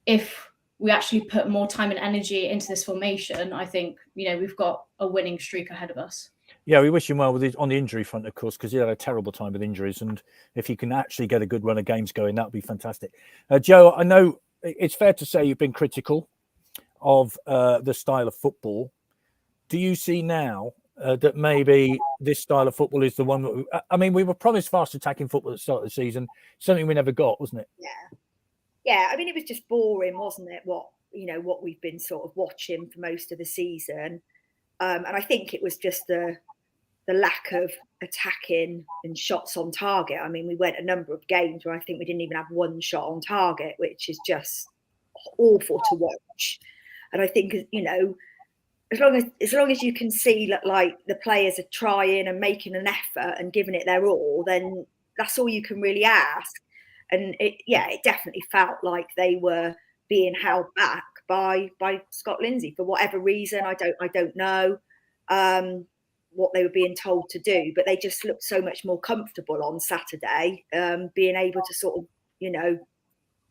if we actually put more time and energy into this formation, I think, we've got a winning streak ahead of us.
Yeah, we wish him well on the injury front, of course, because he had a terrible time with injuries. And if he can actually get a good run of games going, that would be fantastic. Joe, I know it's fair to say you've been critical of the style of football. Do you see now that maybe this style of football is the one we were promised fast attacking football at the start of the season, something we never got, wasn't it?
Yeah, it was just boring, wasn't it? What we've been sort of watching for most of the season, and I think it was just the lack of attacking and shots on target. We went a number of games where I think we didn't even have one shot on target, which is just awful to watch. And I think as long as you can see that, like, the players are trying and making an effort and giving it their all, then that's all you can really ask. And it definitely felt like they were being held back by Scott Lindsay for whatever reason. I don't know what they were being told to do, but they just looked so much more comfortable on Saturday, being able to sort of,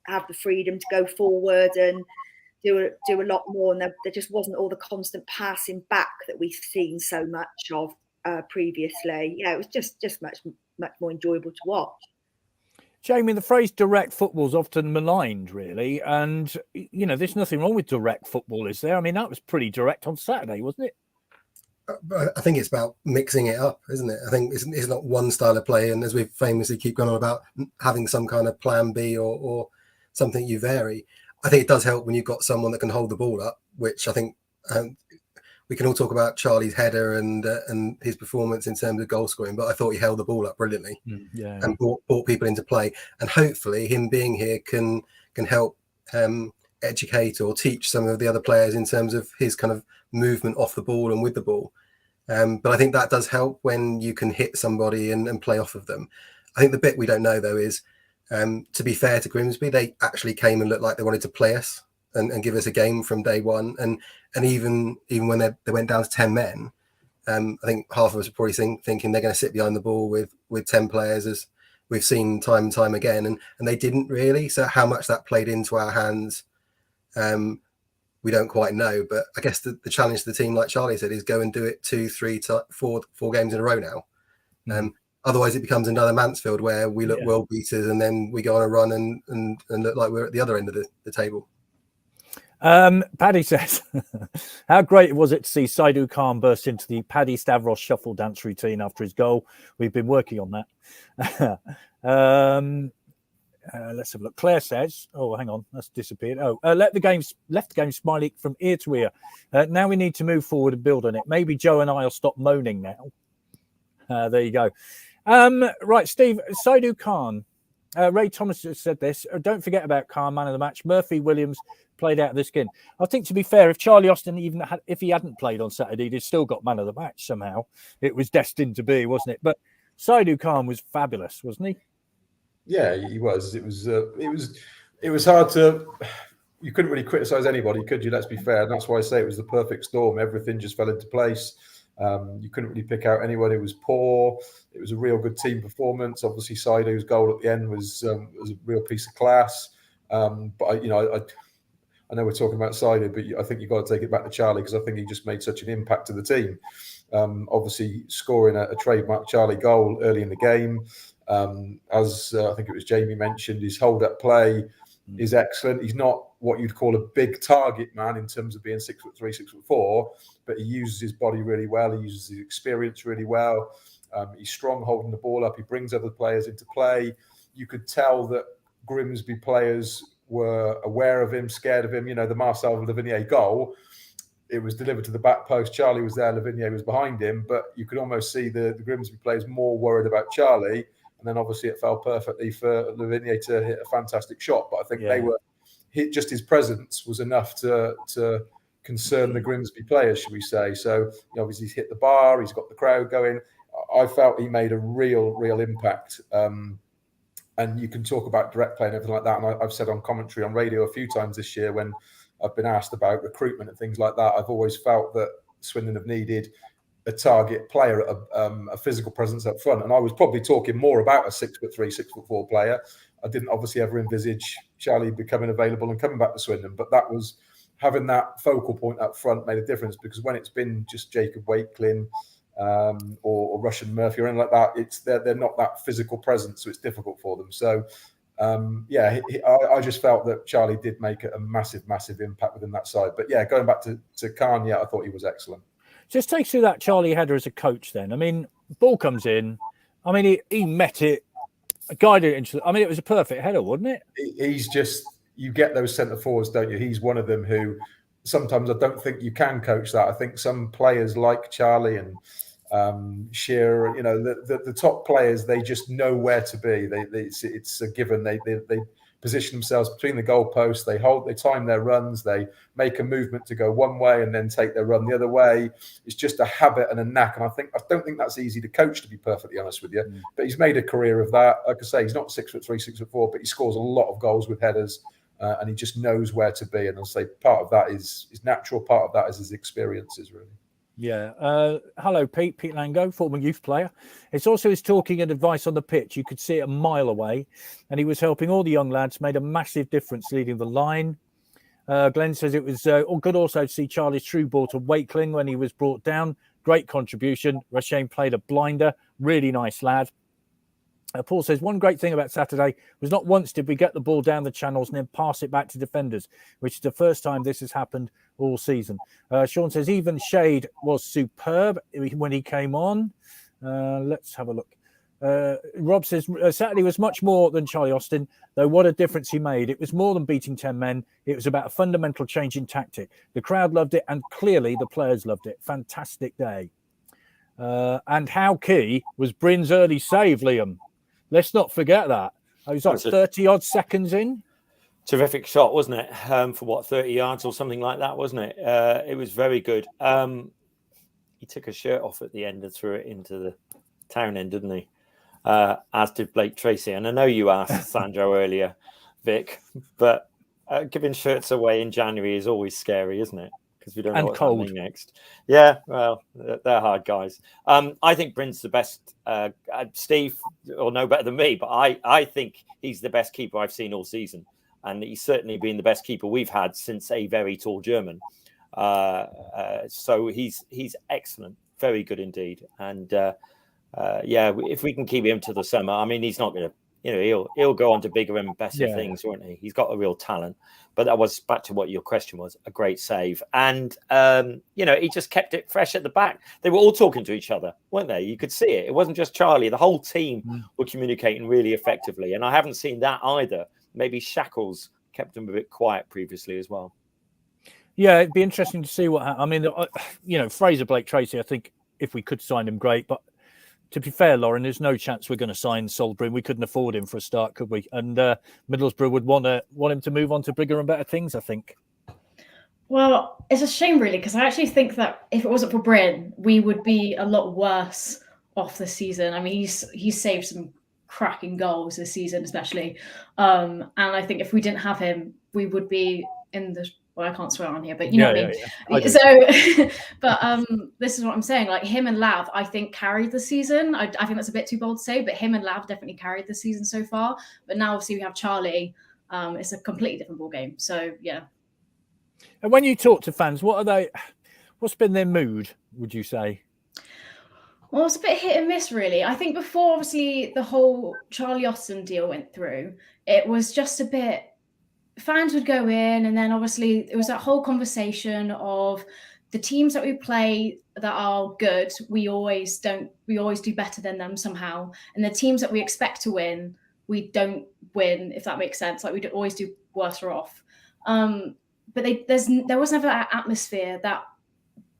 have the freedom to go forward and do a lot more. And there just wasn't all the constant passing back that we've seen so much of previously. Yeah, it was just much more enjoyable to watch.
Jamie, the phrase direct football is often maligned, really. And, there's nothing wrong with direct football, is there? That was pretty direct on Saturday, wasn't it?
I think it's about mixing it up, isn't it? I think it's not one style of play. And as we famously keep going on about having some kind of plan B or something you vary, I think it does help when you've got someone that can hold the ball up, which I think we can all talk about Charlie's header and his performance in terms of goal scoring, but I thought he held the ball up brilliantly and brought people into play. And hopefully him being here can help educate or teach some of the other players in terms of his kind of movement off the ball and with the ball. But I think that does help when you can hit somebody and play off of them. I think the bit we don't know, though, is to be fair to Grimsby, they actually came and looked like they wanted to play us. and give us a game from day one. And even when they went down to 10 men, I think half of us are probably thinking they're going to sit behind the ball with 10 players, as we've seen time and time again, and they didn't really. So how much that played into our hands, we don't quite know. But I guess the challenge to the team, like Charlie said, is go and do it 2, 3, 4 games in a row now. Otherwise, it becomes another Mansfield where we look world beaters and then we go on a run and look like we're at the other end of the table.
Paddy says, how great was it to see Saidu Khan burst into the Paddy Stavros shuffle dance routine after his goal? We've been working on that. Let's have a look. Claire says, oh, hang on, that's disappeared. Left the game smiling from ear to ear. Now we need to move forward and build on it. Maybe Joe and I will stop moaning now. There you go. Right, Steve, Saidu Khan. Ray Thomas has said this. Don't forget about Khan, man of the match. Murphy Williams played out of the skin. I think, to be fair, if Charlie Austin if he hadn't played on Saturday, he'd still got man of the match somehow. It was destined to be, wasn't it? But Saidu Khan was fabulous, wasn't he?
Yeah, he was. It was hard to. You couldn't really criticise anybody, could you? Let's be fair. And that's why I say it was the perfect storm. Everything just fell into place. You couldn't really pick out anyone who was poor. It was a real good team performance. Obviously, Saidu's goal at the end was a real piece of class. But I know we're talking about Saidu, but I think you've got to take it back to Charlie, because I think he just made such an impact to the team. Obviously, scoring a trademark Charlie goal early in the game. As I think it was Jamie mentioned, his hold-up play is excellent. He's not what you'd call a big target man in terms of being 6'3", 6'4", but he uses his body really well. He uses his experience really well. He's strong holding the ball up. He brings other players into play. You could tell that Grimsby players were aware of him, scared of him. You know, the Marcel Lavinier goal, it was delivered to the back post. Charlie was there, Lavinier was behind him, but you could almost see the Grimsby players more worried about Charlie. And then obviously it fell perfectly for Lavinier to hit a fantastic shot. But I think they were just his presence was enough to concern the Grimsby players, should we say. So obviously he's hit the bar, he's got the crowd going. I felt he made a real impact. And you can talk about direct play and everything like that. And I've said on commentary on radio a few times this year when I've been asked about recruitment and things like that, I've always felt that Swindon have needed a target player, a physical presence up front. And I was probably talking more about a 6'3", 6'4" player. I didn't obviously ever envisage Charlie becoming available and coming back to Swindon, but that was having that focal point up front made a difference, because when it's been just Jacob Wakelin or Russian Murphy or anything like that, they're not that physical presence, so it's difficult for them. So I just felt that Charlie did make a massive impact within that side. But yeah, going back to Khan, I thought he was excellent.
Just take through that Charlie header as a coach then. I mean, ball comes in. I mean, he met it, guided it into. I mean, it was a perfect header, wasn't it?
He's just, you get those centre forwards, don't you? He's one of them who sometimes I don't think you can coach that. I think some players like Charlie and Shearer, the top players, they just know where to be. It's a given. They position themselves between the goalposts. They time their runs. They make a movement to go one way and then take their run the other way. It's just a habit and a knack. And I don't think that's easy to coach, to be perfectly honest with you. But he's made a career of that. Like I say, he's not 6'3", 6'4", but he scores a lot of goals with headers, and he just knows where to be. And I'll say part of that is natural. Part of that is his experiences, really.
Yeah. Hello, Pete Lango, former youth player. It's also his talking and advice on the pitch. You could see it a mile away, and he was helping all the young lads, made a massive difference leading the line. Glenn says it was good also to see Charlie's through ball to Wakeling when he was brought down. Great contribution. Rashane played a blinder. Really nice lad. Paul says, one great thing about Saturday was not once did we get the ball down the channels and then pass it back to defenders, which is the first time this has happened all season. Sean says, even Shade was superb when he came on. Let's have a look. Rob says, Saturday was much more than Charlie Austin, though what a difference he made. It was more than beating 10 men. It was about a fundamental change in tactic. The crowd loved it, and clearly the players loved it. Fantastic day. And how key was Bryn's early save, Liam? Let's not forget that. He was like 30-odd seconds in.
Terrific shot, wasn't it? For 30 yards or something like that, wasn't it? It was very good. He took his shirt off at the end and threw it into the town end, didn't he? As did Blake Tracy. And I know you asked Sandro earlier, Vic, but Giving shirts away in January is always scary, isn't it? Because we don't know
And
what's
cold.
happening next. Yeah, well, they're hard guys. I think Bryn's the best. Steve will know better than me, but I think he's the best keeper I've seen all season, and he's certainly been the best keeper we've had since a very tall German. So he's excellent, very good indeed. And yeah, if we can keep him to the summer, I mean, he's not going to. He'll go on to bigger and better things, won't he? He's got a real talent. But that was back to what your question was, a great save. And, he just kept it fresh at the back. They were all talking to each other, weren't they? You could see it. It wasn't just Charlie. The whole team were communicating really effectively. And I haven't seen that either. Maybe Shackles kept them a bit quiet previously as well.
Yeah, it'd be interesting to see what happens. I mean, Fraser Blake Tracy, I think if we could sign him, great. But to be fair, Lauren, there's no chance we're going to sign Salisbury. We couldn't afford him for a start, could we? And Middlesbrough would want him to move on to bigger and better things, I think.
Well, it's a shame, really, because I actually think that if it wasn't for Bryn, we would be a lot worse off this season. I mean, he's saved some cracking goals this season, especially. And I think if we didn't have him, we would be in the... Well, I can't swear on here, but you know what I mean. So, but this is what I'm saying. Like him and Lav, I think carried the season. I think that's a bit too bold to say, but him and Lav definitely carried the season so far. But now, obviously, we have Charlie. It's a completely different ball game. So, yeah.
And when you talk to fans, what's been their mood? Would you say?
Well, it's a bit hit and miss, really. I think before, obviously, the whole Charlie Austin deal went through, it was just a bit. Fans would go in, and then obviously it was that whole conversation of the teams that we play that are good, we always do better than them somehow, and the teams that we expect to win, we don't win, if that makes sense. Like we always do worse off. But there was never that atmosphere that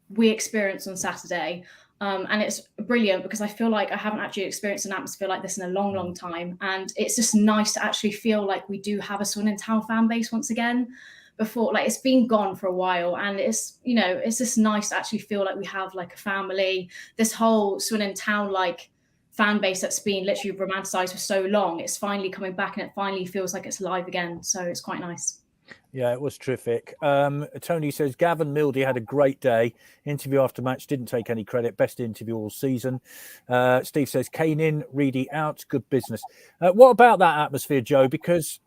we experienced on Saturday. And it's brilliant because I feel like I haven't actually experienced an atmosphere like this in a long, long time. And it's just nice to actually feel like we do have a Swindon Town fan base once again. Before, like, it's been gone for a while, and it's just nice to actually feel like we have like a family. This whole Swindon Town like fan base that's been literally romanticized for so long, it's finally coming back, and it finally feels like it's live again. So it's quite nice.
Yeah, it was terrific. Tony says Gavin Mildy had a great day. Interview after match, didn't take any credit. Best interview all season. Steve says Kane in, Reedy out. Good business. What about that atmosphere, Joe? Because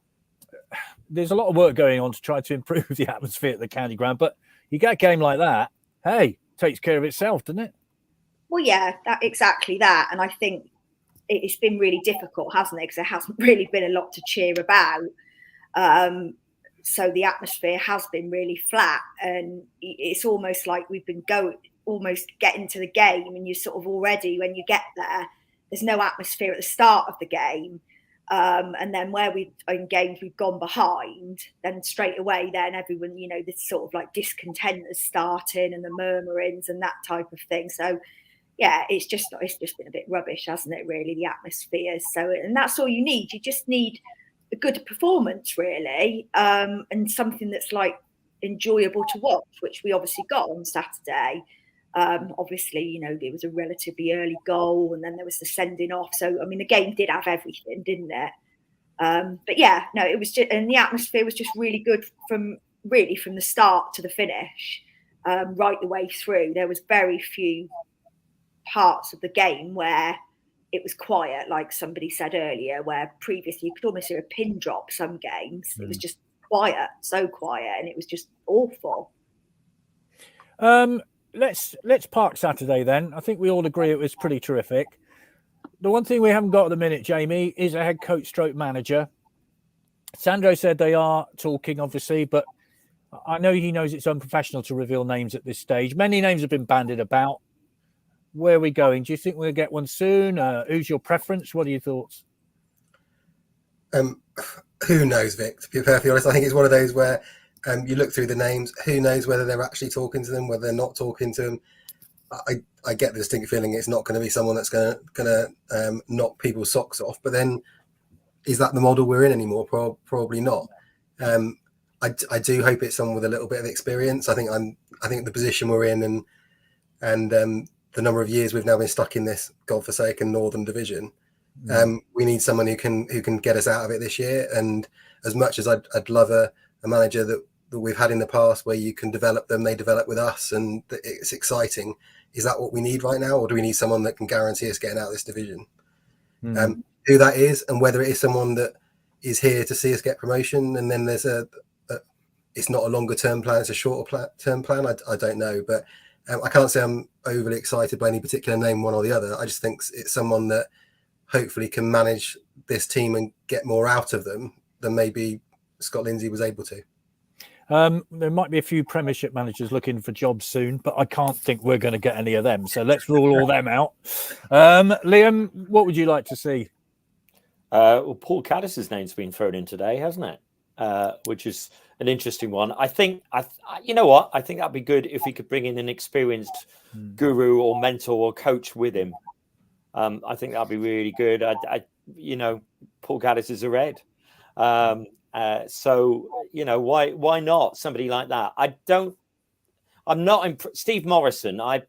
there's a lot of work going on to try to improve the atmosphere at the county ground. But you get a game like that, hey, takes care of itself, doesn't it?
Well, yeah, exactly that. And I think it's been really difficult, hasn't it? Because there hasn't really been a lot to cheer about. So the atmosphere has been really flat, and it's almost like we've been almost getting to the game, and you sort of already, when you get there, there's no atmosphere at the start of the game. And then in games we've gone behind, then straight away, then everyone, this sort of like discontent is starting, and the murmurings and that type of thing. So yeah, it's just been a bit rubbish, hasn't it, really, the atmosphere. So, and that's all you need. You just need a good performance, really, and something that's like enjoyable to watch, which we obviously got on Saturday. Obviously, there was a relatively early goal, and then there was the sending off. So, I mean, the game did have everything, didn't it? But yeah, no, it was just, and the atmosphere was just really good from the start to the finish, right the way through. There was very few parts of the game where it was quiet, like somebody said earlier, where previously you could almost hear a pin drop some games. It was just quiet, so quiet, and it was just awful.
Let's park Saturday then. I think we all agree it was pretty terrific. The one thing we haven't got at the minute, Jamie, is a head coach stroke manager. Sandro said they are talking, obviously, but I know he knows it's unprofessional to reveal names at this stage. Many names have been bandied about. Where are we going? Do you think we'll get one soon? Who's your preference? What are your thoughts?
Who knows, Vic? To be perfectly honest, I think it's one of those where you look through the names. Who knows whether they're actually talking to them, whether they're not talking to them? I get the distinct feeling it's not going to be someone that's going to knock people's socks off. But then, is that the model we're in anymore? Probably not. I do hope it's someone with a little bit of experience. I think the position we're in and the number of years we've now been stuck in this godforsaken Northern Division, we need someone who can get us out of it this year. And as much as I'd love a a manager that we've had in the past, where you can develop them, they develop with us, and it's exciting. Is that what we need right now, or do we need someone that can guarantee us getting out of this division? Who that is, and whether it is someone that is here to see us get promotion, and then there's it's not a longer term plan, it's a shorter term plan. I don't know, but I can't say I'm overly excited by any particular name, one or the other. I just think it's someone that hopefully can manage this team and get more out of them than maybe Scott Lindsay was able to.
There might be a few Premiership managers looking for jobs soon, but I can't think we're going to get any of them. So let's rule all them out. Liam, what would you like to see?
Well, Paul Caddis's name's been thrown in today, hasn't it? Which is an interesting one. I think, you know what? I think that'd be good if he could bring in an experienced guru or mentor or coach with him. I think that'd be really good. Paul Caddis is a Red. So, why not somebody like that? I'm not Steve Morrison. I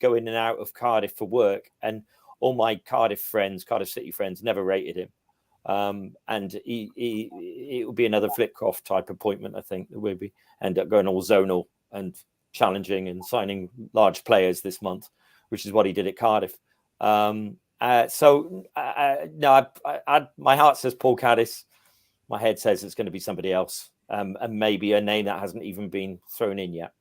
go in and out of Cardiff for work, and all my Cardiff City friends never rated him. And it will be another Flitcroft type appointment. I think that we'll end up going all zonal and challenging and signing large players this month, which is what he did at Cardiff. No, my heart says Paul Caddis. My head says it's going to be somebody else, and maybe a name that hasn't even been thrown in yet.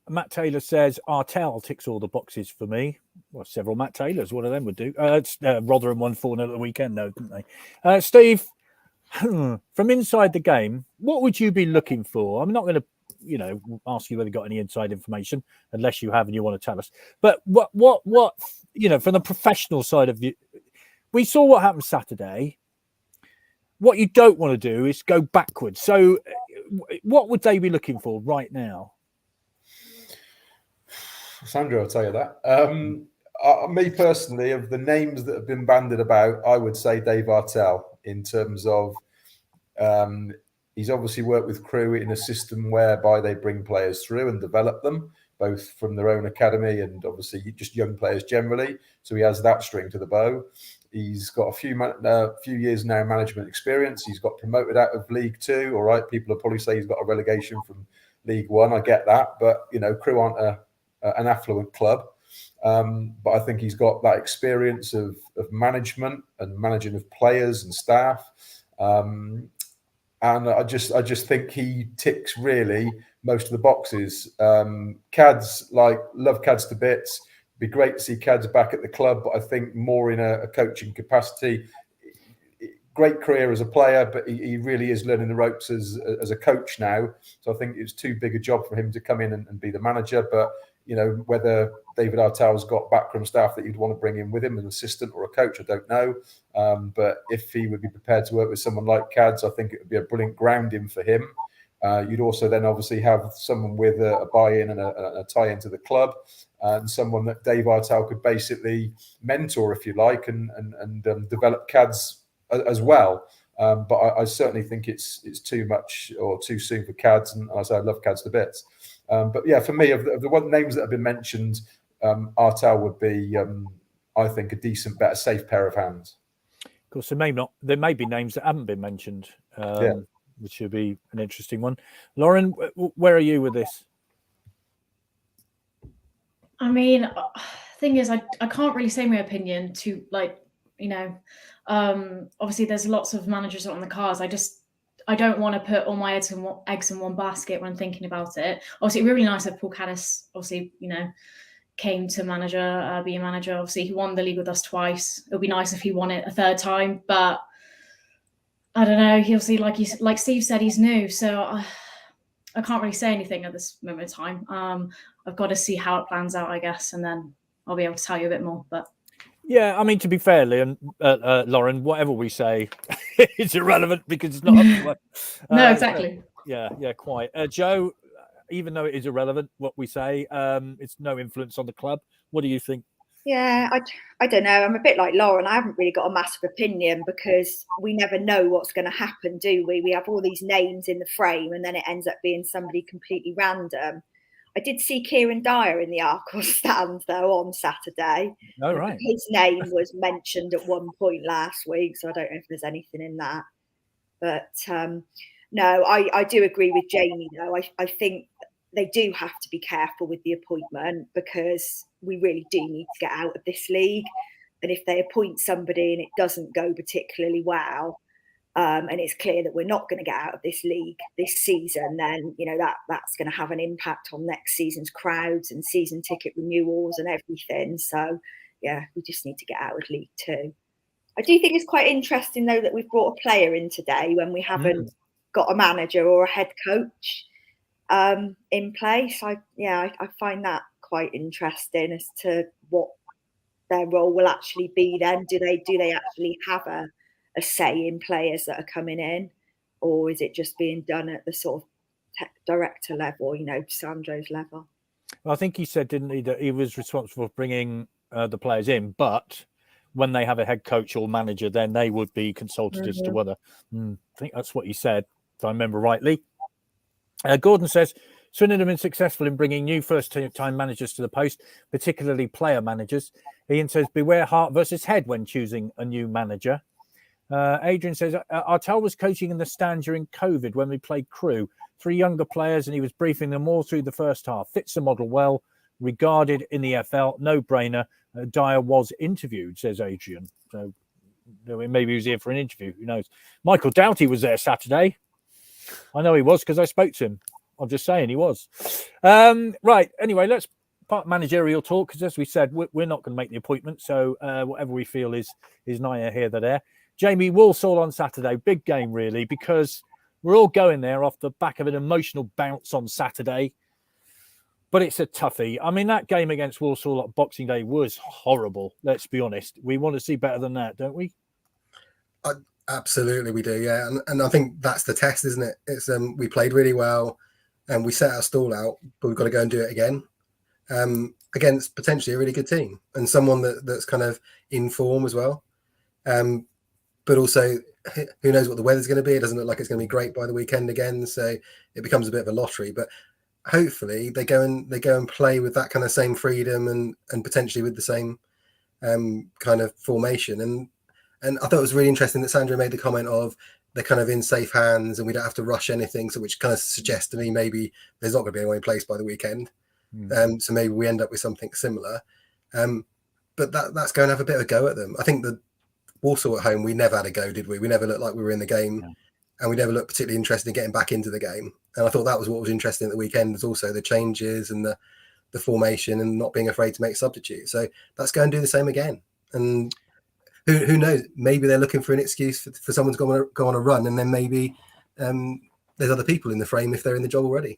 Matt Taylor says Artell ticks all the boxes for me. Well, several Matt Taylors. One of them would do. Rotherham won 4-0 at the weekend, though, didn't they? Steve, from inside the game, what would you be looking for? I'm not going to, ask you whether you got any inside information, unless you have and you want to tell us. But what, from the professional side of you, we saw what happened Saturday. What you don't want to do is go backwards. So what would they be looking for right now?
Sandra, I'll tell you that. Me personally, of the names that have been bandied about, I would say Dave Artell, in terms of he's obviously worked with Crewe in a system whereby they bring players through and develop them, both from their own academy and obviously just young players generally. So he has that string to the bow. He's got a few years now management experience. He's got promoted out of League Two. All right, people will probably say he's got a relegation from League One. I get that, but Crewe aren't an affluent club. But I think he's got that experience of management and managing of players and staff. And I just think he ticks really most of the boxes. Cads, love Cads to bits. Be great to see Cads back at the club, but I think more in a coaching capacity. Great career as a player, but he really is learning the ropes as a coach now. So I think it's too big a job for him to come in and be the manager. But whether David Artell's got backroom staff that you'd want to bring in with him, an assistant or a coach, I don't know. But if he would be prepared to work with someone like Cads, I think it would be a brilliant grounding for him. You'd also then obviously have someone with a buy-in and a tie into the club, and someone that Dave Artell could basically mentor, if you like, and develop Cads as well. But I certainly think it's too much or too soon for Cads, and I say I love Cads to bits. But yeah, for me, of the one names that have been mentioned, Artell would be, I think, a decent, better, safe pair of hands.
Of course, there may be names that haven't been mentioned, which would be an interesting one. Lauren, where are you with this?
I mean, thing is, I can't really say my opinion to obviously there's lots of managers on the cards. I don't want to put all my eggs in one basket when thinking about it. Obviously, really nice that Paul Caddis, obviously, came to be a manager. Obviously, he won the league with us twice. It would be nice if he won it a third time, but I don't know. He obviously, like Steve said, he's new, so I can't really say anything at this moment in time. I've got to see how it plans out, I guess, and then I'll be able to tell you a bit more. But
yeah, I mean, to be fair, Liam, Lauren, whatever we say is irrelevant because it's not up to us.
No, exactly.
Yeah, quite. Joe, even though it is irrelevant what we say, it's no influence on the club. What do you think?
Yeah, I don't know. I'm a bit like Lauren. I haven't really got a massive opinion because we never know what's going to happen, do we? We have all these names in the frame and then it ends up being somebody completely random. I did see Kieran Dyer in the Arkle stand, though, on Saturday.
Oh, right.
His name was mentioned at one point last week, so I don't know if there's anything in that. But no, I do agree with Jamie, though. I think they do have to be careful with the appointment, because we really do need to get out of this league. And if they appoint somebody and it doesn't go particularly well, and it's clear that we're not going to get out of this league this season, then that's going to have an impact on next season's crowds and season ticket renewals and everything. So yeah, we just need to get out of League Two. I do think it's quite interesting, though, that we've brought a player in today when we haven't got a manager or a head coach in place. I find that quite interesting as to what their role will actually be then. Do they actually have a say in players that are coming in, or is it just being done at the sort of director level, Sandro's level?
Well, I think he said, didn't he, that he was responsible for bringing the players in, but when they have a head coach or manager, then they would be consulted as to whether. I think that's what he said, if I remember rightly. Gordon says, Swindon have been successful in bringing new first-time managers to the post, particularly player managers. Ian says, beware heart versus head when choosing a new manager. Adrian says, Artell was coaching in the stand during COVID when we played Crewe. 3 younger players, and he was briefing them all through the first half. Fits the model well, regarded in the FL, no-brainer. Dyer was interviewed, says Adrian. So maybe he was here for an interview, who knows. Michael Doughty was there Saturday. I know he was because I spoke to him. I'm just saying he was. Right, anyway, let's part managerial talk, because as we said, we're not going to make the appointment, so whatever we feel is neither here nor there. Jamie, Walsall on Saturday, big game really, because we're all going there off the back of an emotional bounce on Saturday, but it's a toughie. I mean, that game against Walsall at Boxing Day was horrible, let's be honest. We want to see better than that, don't we?
Absolutely, we do, yeah. And I think that's the test, isn't it? It's we played really well and we set our stall out, but we've got to go and do it again against potentially a really good team and someone that's kind of in form as well. But also, who knows what the weather's going to be? It doesn't look like it's going to be great by the weekend again, so it becomes a bit of a lottery. But hopefully, they go and play with that kind of same freedom and potentially with the same kind of formation. And I thought it was really interesting that Sandro made the comment of they're kind of in safe hands and we don't have to rush anything. So which kind of suggests to me maybe there's not going to be anyone in place by the weekend. So maybe we end up with something similar. But that's going to have a bit of a go at them. I think the Walsall at home, we never had a go, did we? We never looked like we were in the game, and we never looked particularly interested in getting back into the game. And I thought that was what was interesting at the weekend, is also the changes and the formation and not being afraid to make substitutes. So let's go and do the same again. And who knows? Maybe they're looking for an excuse for someone to go on a run, and then maybe there's other people in the frame if they're in the job already.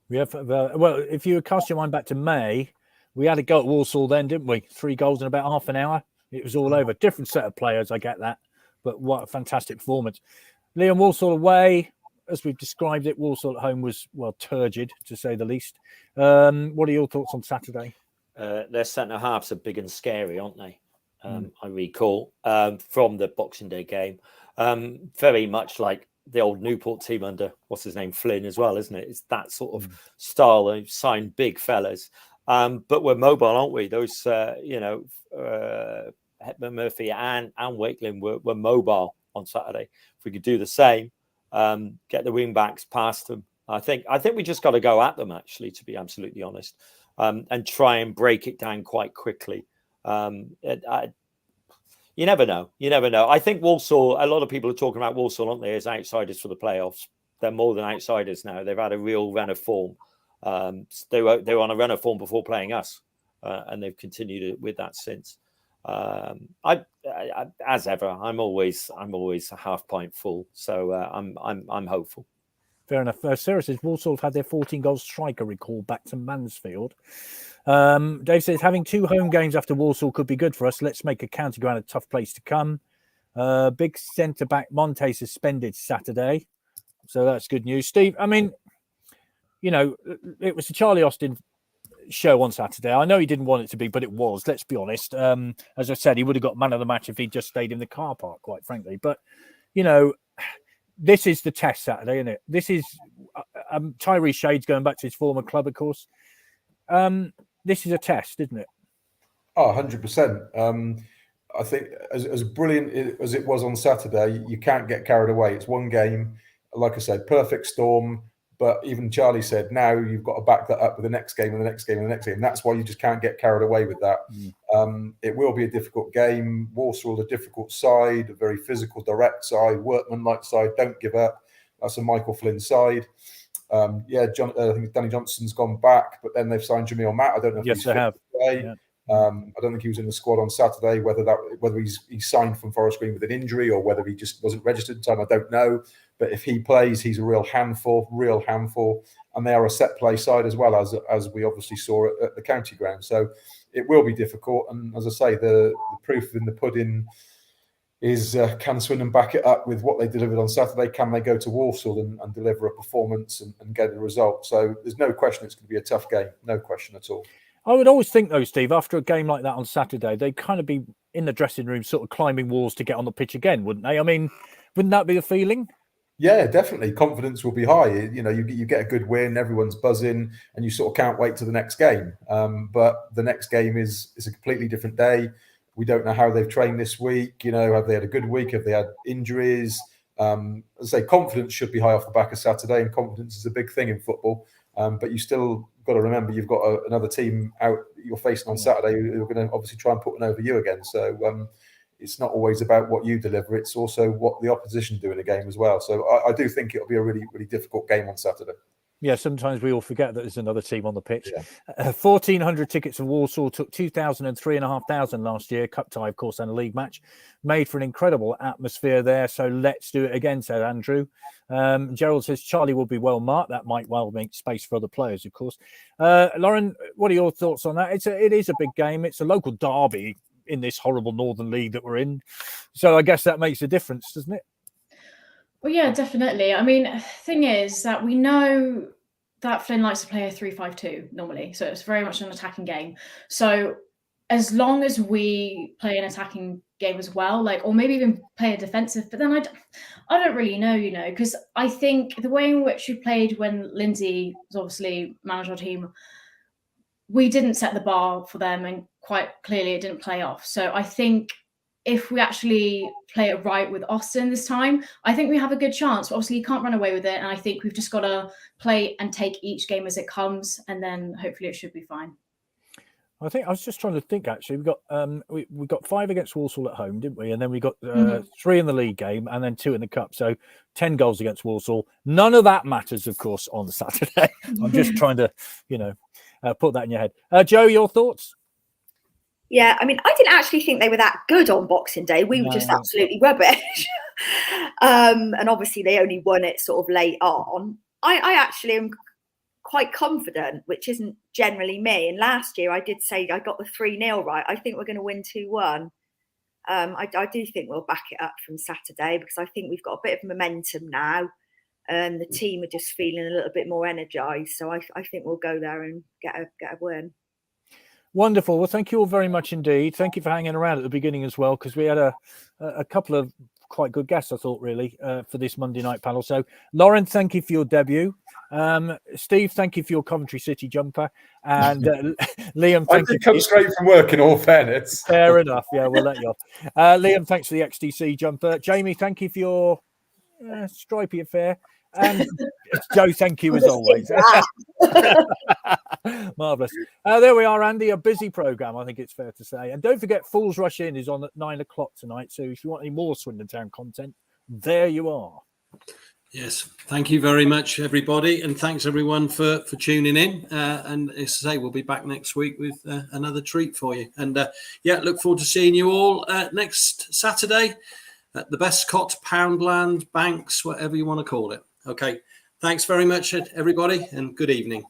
Well, if you cast your mind back to May, we had a go at Walsall then, didn't we? 3 goals in about half an hour. It was all over. Different set of players, I get that. But what a fantastic performance. Liam, Walsall away, as we've described it, Walsall at home was, well, turgid, to say the least. What are your thoughts on Saturday?
Their centre-halves are big and scary, aren't they? I recall from the Boxing Day game. Very much like the old Newport team under, what's his name, Flynn as well, isn't it? It's that sort of style. They've signed big fellas. But we're mobile, aren't we? Those, Hepburn Murphy and Wakeling were mobile on Saturday. If we could do the same, get the wing backs past them, I think we just got to go at them, actually, to be absolutely honest, and try and break it down quite quickly. You never know. I think Walsall, a lot of people are talking about Walsall, aren't they, as outsiders for the playoffs. They're more than outsiders now. They've had a real run of form. They were on a run of form before playing us, and they've continued it with that since. I as ever, I'm always a half pint full, so I'm hopeful.
Fair enough. Sarah says Walsall have had their 14-goal striker recall back to Mansfield. Dave says having 2 home games after Walsall could be good for us. Let's make a county ground a tough place to come. Big centre back Monte suspended Saturday, so that's good news. Steve, I mean, it was the Charlie Austin show on Saturday. I know he didn't want it to be, but it was. Let's be honest. As I said, he would have got man of the match if he'd just stayed in the car park, quite frankly. But this is the test Saturday, isn't it? This is Tyree Shades going back to his former club, of course. This is a test, isn't it?
Oh, 100%. I think as brilliant as it was on Saturday, you can't get carried away. It's one game, like I said, perfect storm. But even Charlie said, now you've got to back that up with the next game and the next game and the next game. That's why you just can't get carried away with that. It will be a difficult game. Walsall, a difficult side, a very physical, direct side, workman-like side. Don't give up. That's a Michael Flynn side. I think Danny Johnson's gone back, but then they've signed Jamil Matt. I don't know if
Yes, they have. Yeah.
I don't think he was in the squad on Saturday. Whether he's signed from Forest Green with an injury or whether he just wasn't registered in time, I don't know. But if he plays, he's a real handful. And they are a set play side as well, as we obviously saw at the county ground. So it will be difficult. And as I say, the proof in the pudding is can Swindon back it up with what they delivered on Saturday? Can they go to Walsall and deliver a performance and get a result? So there's no question it's going to be a tough game. No question at all.
I would always think, though, Steve, after a game like that on Saturday, they'd kind of be in the dressing room sort of climbing walls to get on the pitch again, wouldn't they? I mean, wouldn't that be the feeling? Yeah,
definitely. Confidence will be high. You get a good win, everyone's buzzing, and you sort of can't wait to the next game. But the next game is a completely different day. We don't know how they've trained this week. Have they had a good week? Have they had injuries? As I say, confidence should be high off the back of Saturday, and confidence is a big thing in football. But you still got to remember you've got another team out you're facing on Saturday who are going to obviously try and put one over you again. So it's not always about what you deliver. It's also what the opposition do in a game as well. So I do think it'll be a really, really difficult game on Saturday.
Yeah, sometimes we all forget that there's another team on the pitch. Yeah. 1,400 tickets for Walsall, took 2,000 and 3,500 last year. Cup tie, of course, and a league match. Made for an incredible atmosphere there. So let's do it again, said Andrew. Gerald says Charlie will be well marked. That might well make space for other players, of course. Lauren, what are your thoughts on that? It is a big game. It's a local derby in this horrible Northern League that we're in. So I guess that makes a difference, doesn't it?
Well, yeah, definitely. I mean, thing is that we know that Flynn likes to play a 3-5-2 normally. So it's very much an attacking game. So as long as we play an attacking game as well, or maybe even play a defensive, but then I don't really know, because I think the way in which we played when Lindsay was obviously managed our team, we didn't set the bar for them, and quite clearly it didn't play off. So I think if we actually play it right with Austin this time, I think we have a good chance. But obviously, you can't run away with it. And I think we've just got to play and take each game as it comes. And then hopefully it should be fine.
I was just trying to think, actually. We got 5 against Walsall at home, didn't we? And then we got 3 in the league game and then 2 in the cup. So 10 goals against Walsall. None of that matters, of course, on Saturday. I'm just trying to, put that in your head. Joe, your thoughts?
Yeah, I mean, I didn't actually think they were that good on Boxing Day. We were just absolutely rubbish. And obviously they only won it sort of late on. I actually am quite confident, which isn't generally me. And last year I did say I got the 3-0 right. I think we're going to win 2-1. I do think we'll back it up from Saturday because I think we've got a bit of momentum now. The team are just feeling a little bit more energised. So I think we'll go there and get a win.
Wonderful. Well, thank you all very much indeed. Thank you for hanging around at the beginning as well, because we had a couple of quite good guests, I thought, really, for this Monday night panel. So, Lauren, thank you for your debut. Steve, thank you for your Coventry City jumper. And Liam, thank you.
I did come straight from work, in all fairness.
Fair enough. Yeah, we'll let you off. Liam, thanks for the XTC jumper. Jamie, thank you for your stripy affair. And Joe, thank you as always. Marvellous. There we are, Andy. A busy programme, I think it's fair to say. And don't forget, Fools Rush In is on at 9 o'clock tonight. So if you want any more Swindon Town content, there you are.
Yes, thank you very much, everybody. And thanks, everyone, for tuning in. And as I say, we'll be back next week with another treat for you. And look forward to seeing you all next Saturday at the Bestcott, Poundland, Banks, whatever you want to call it. Okay, thanks very much, everybody, and good evening.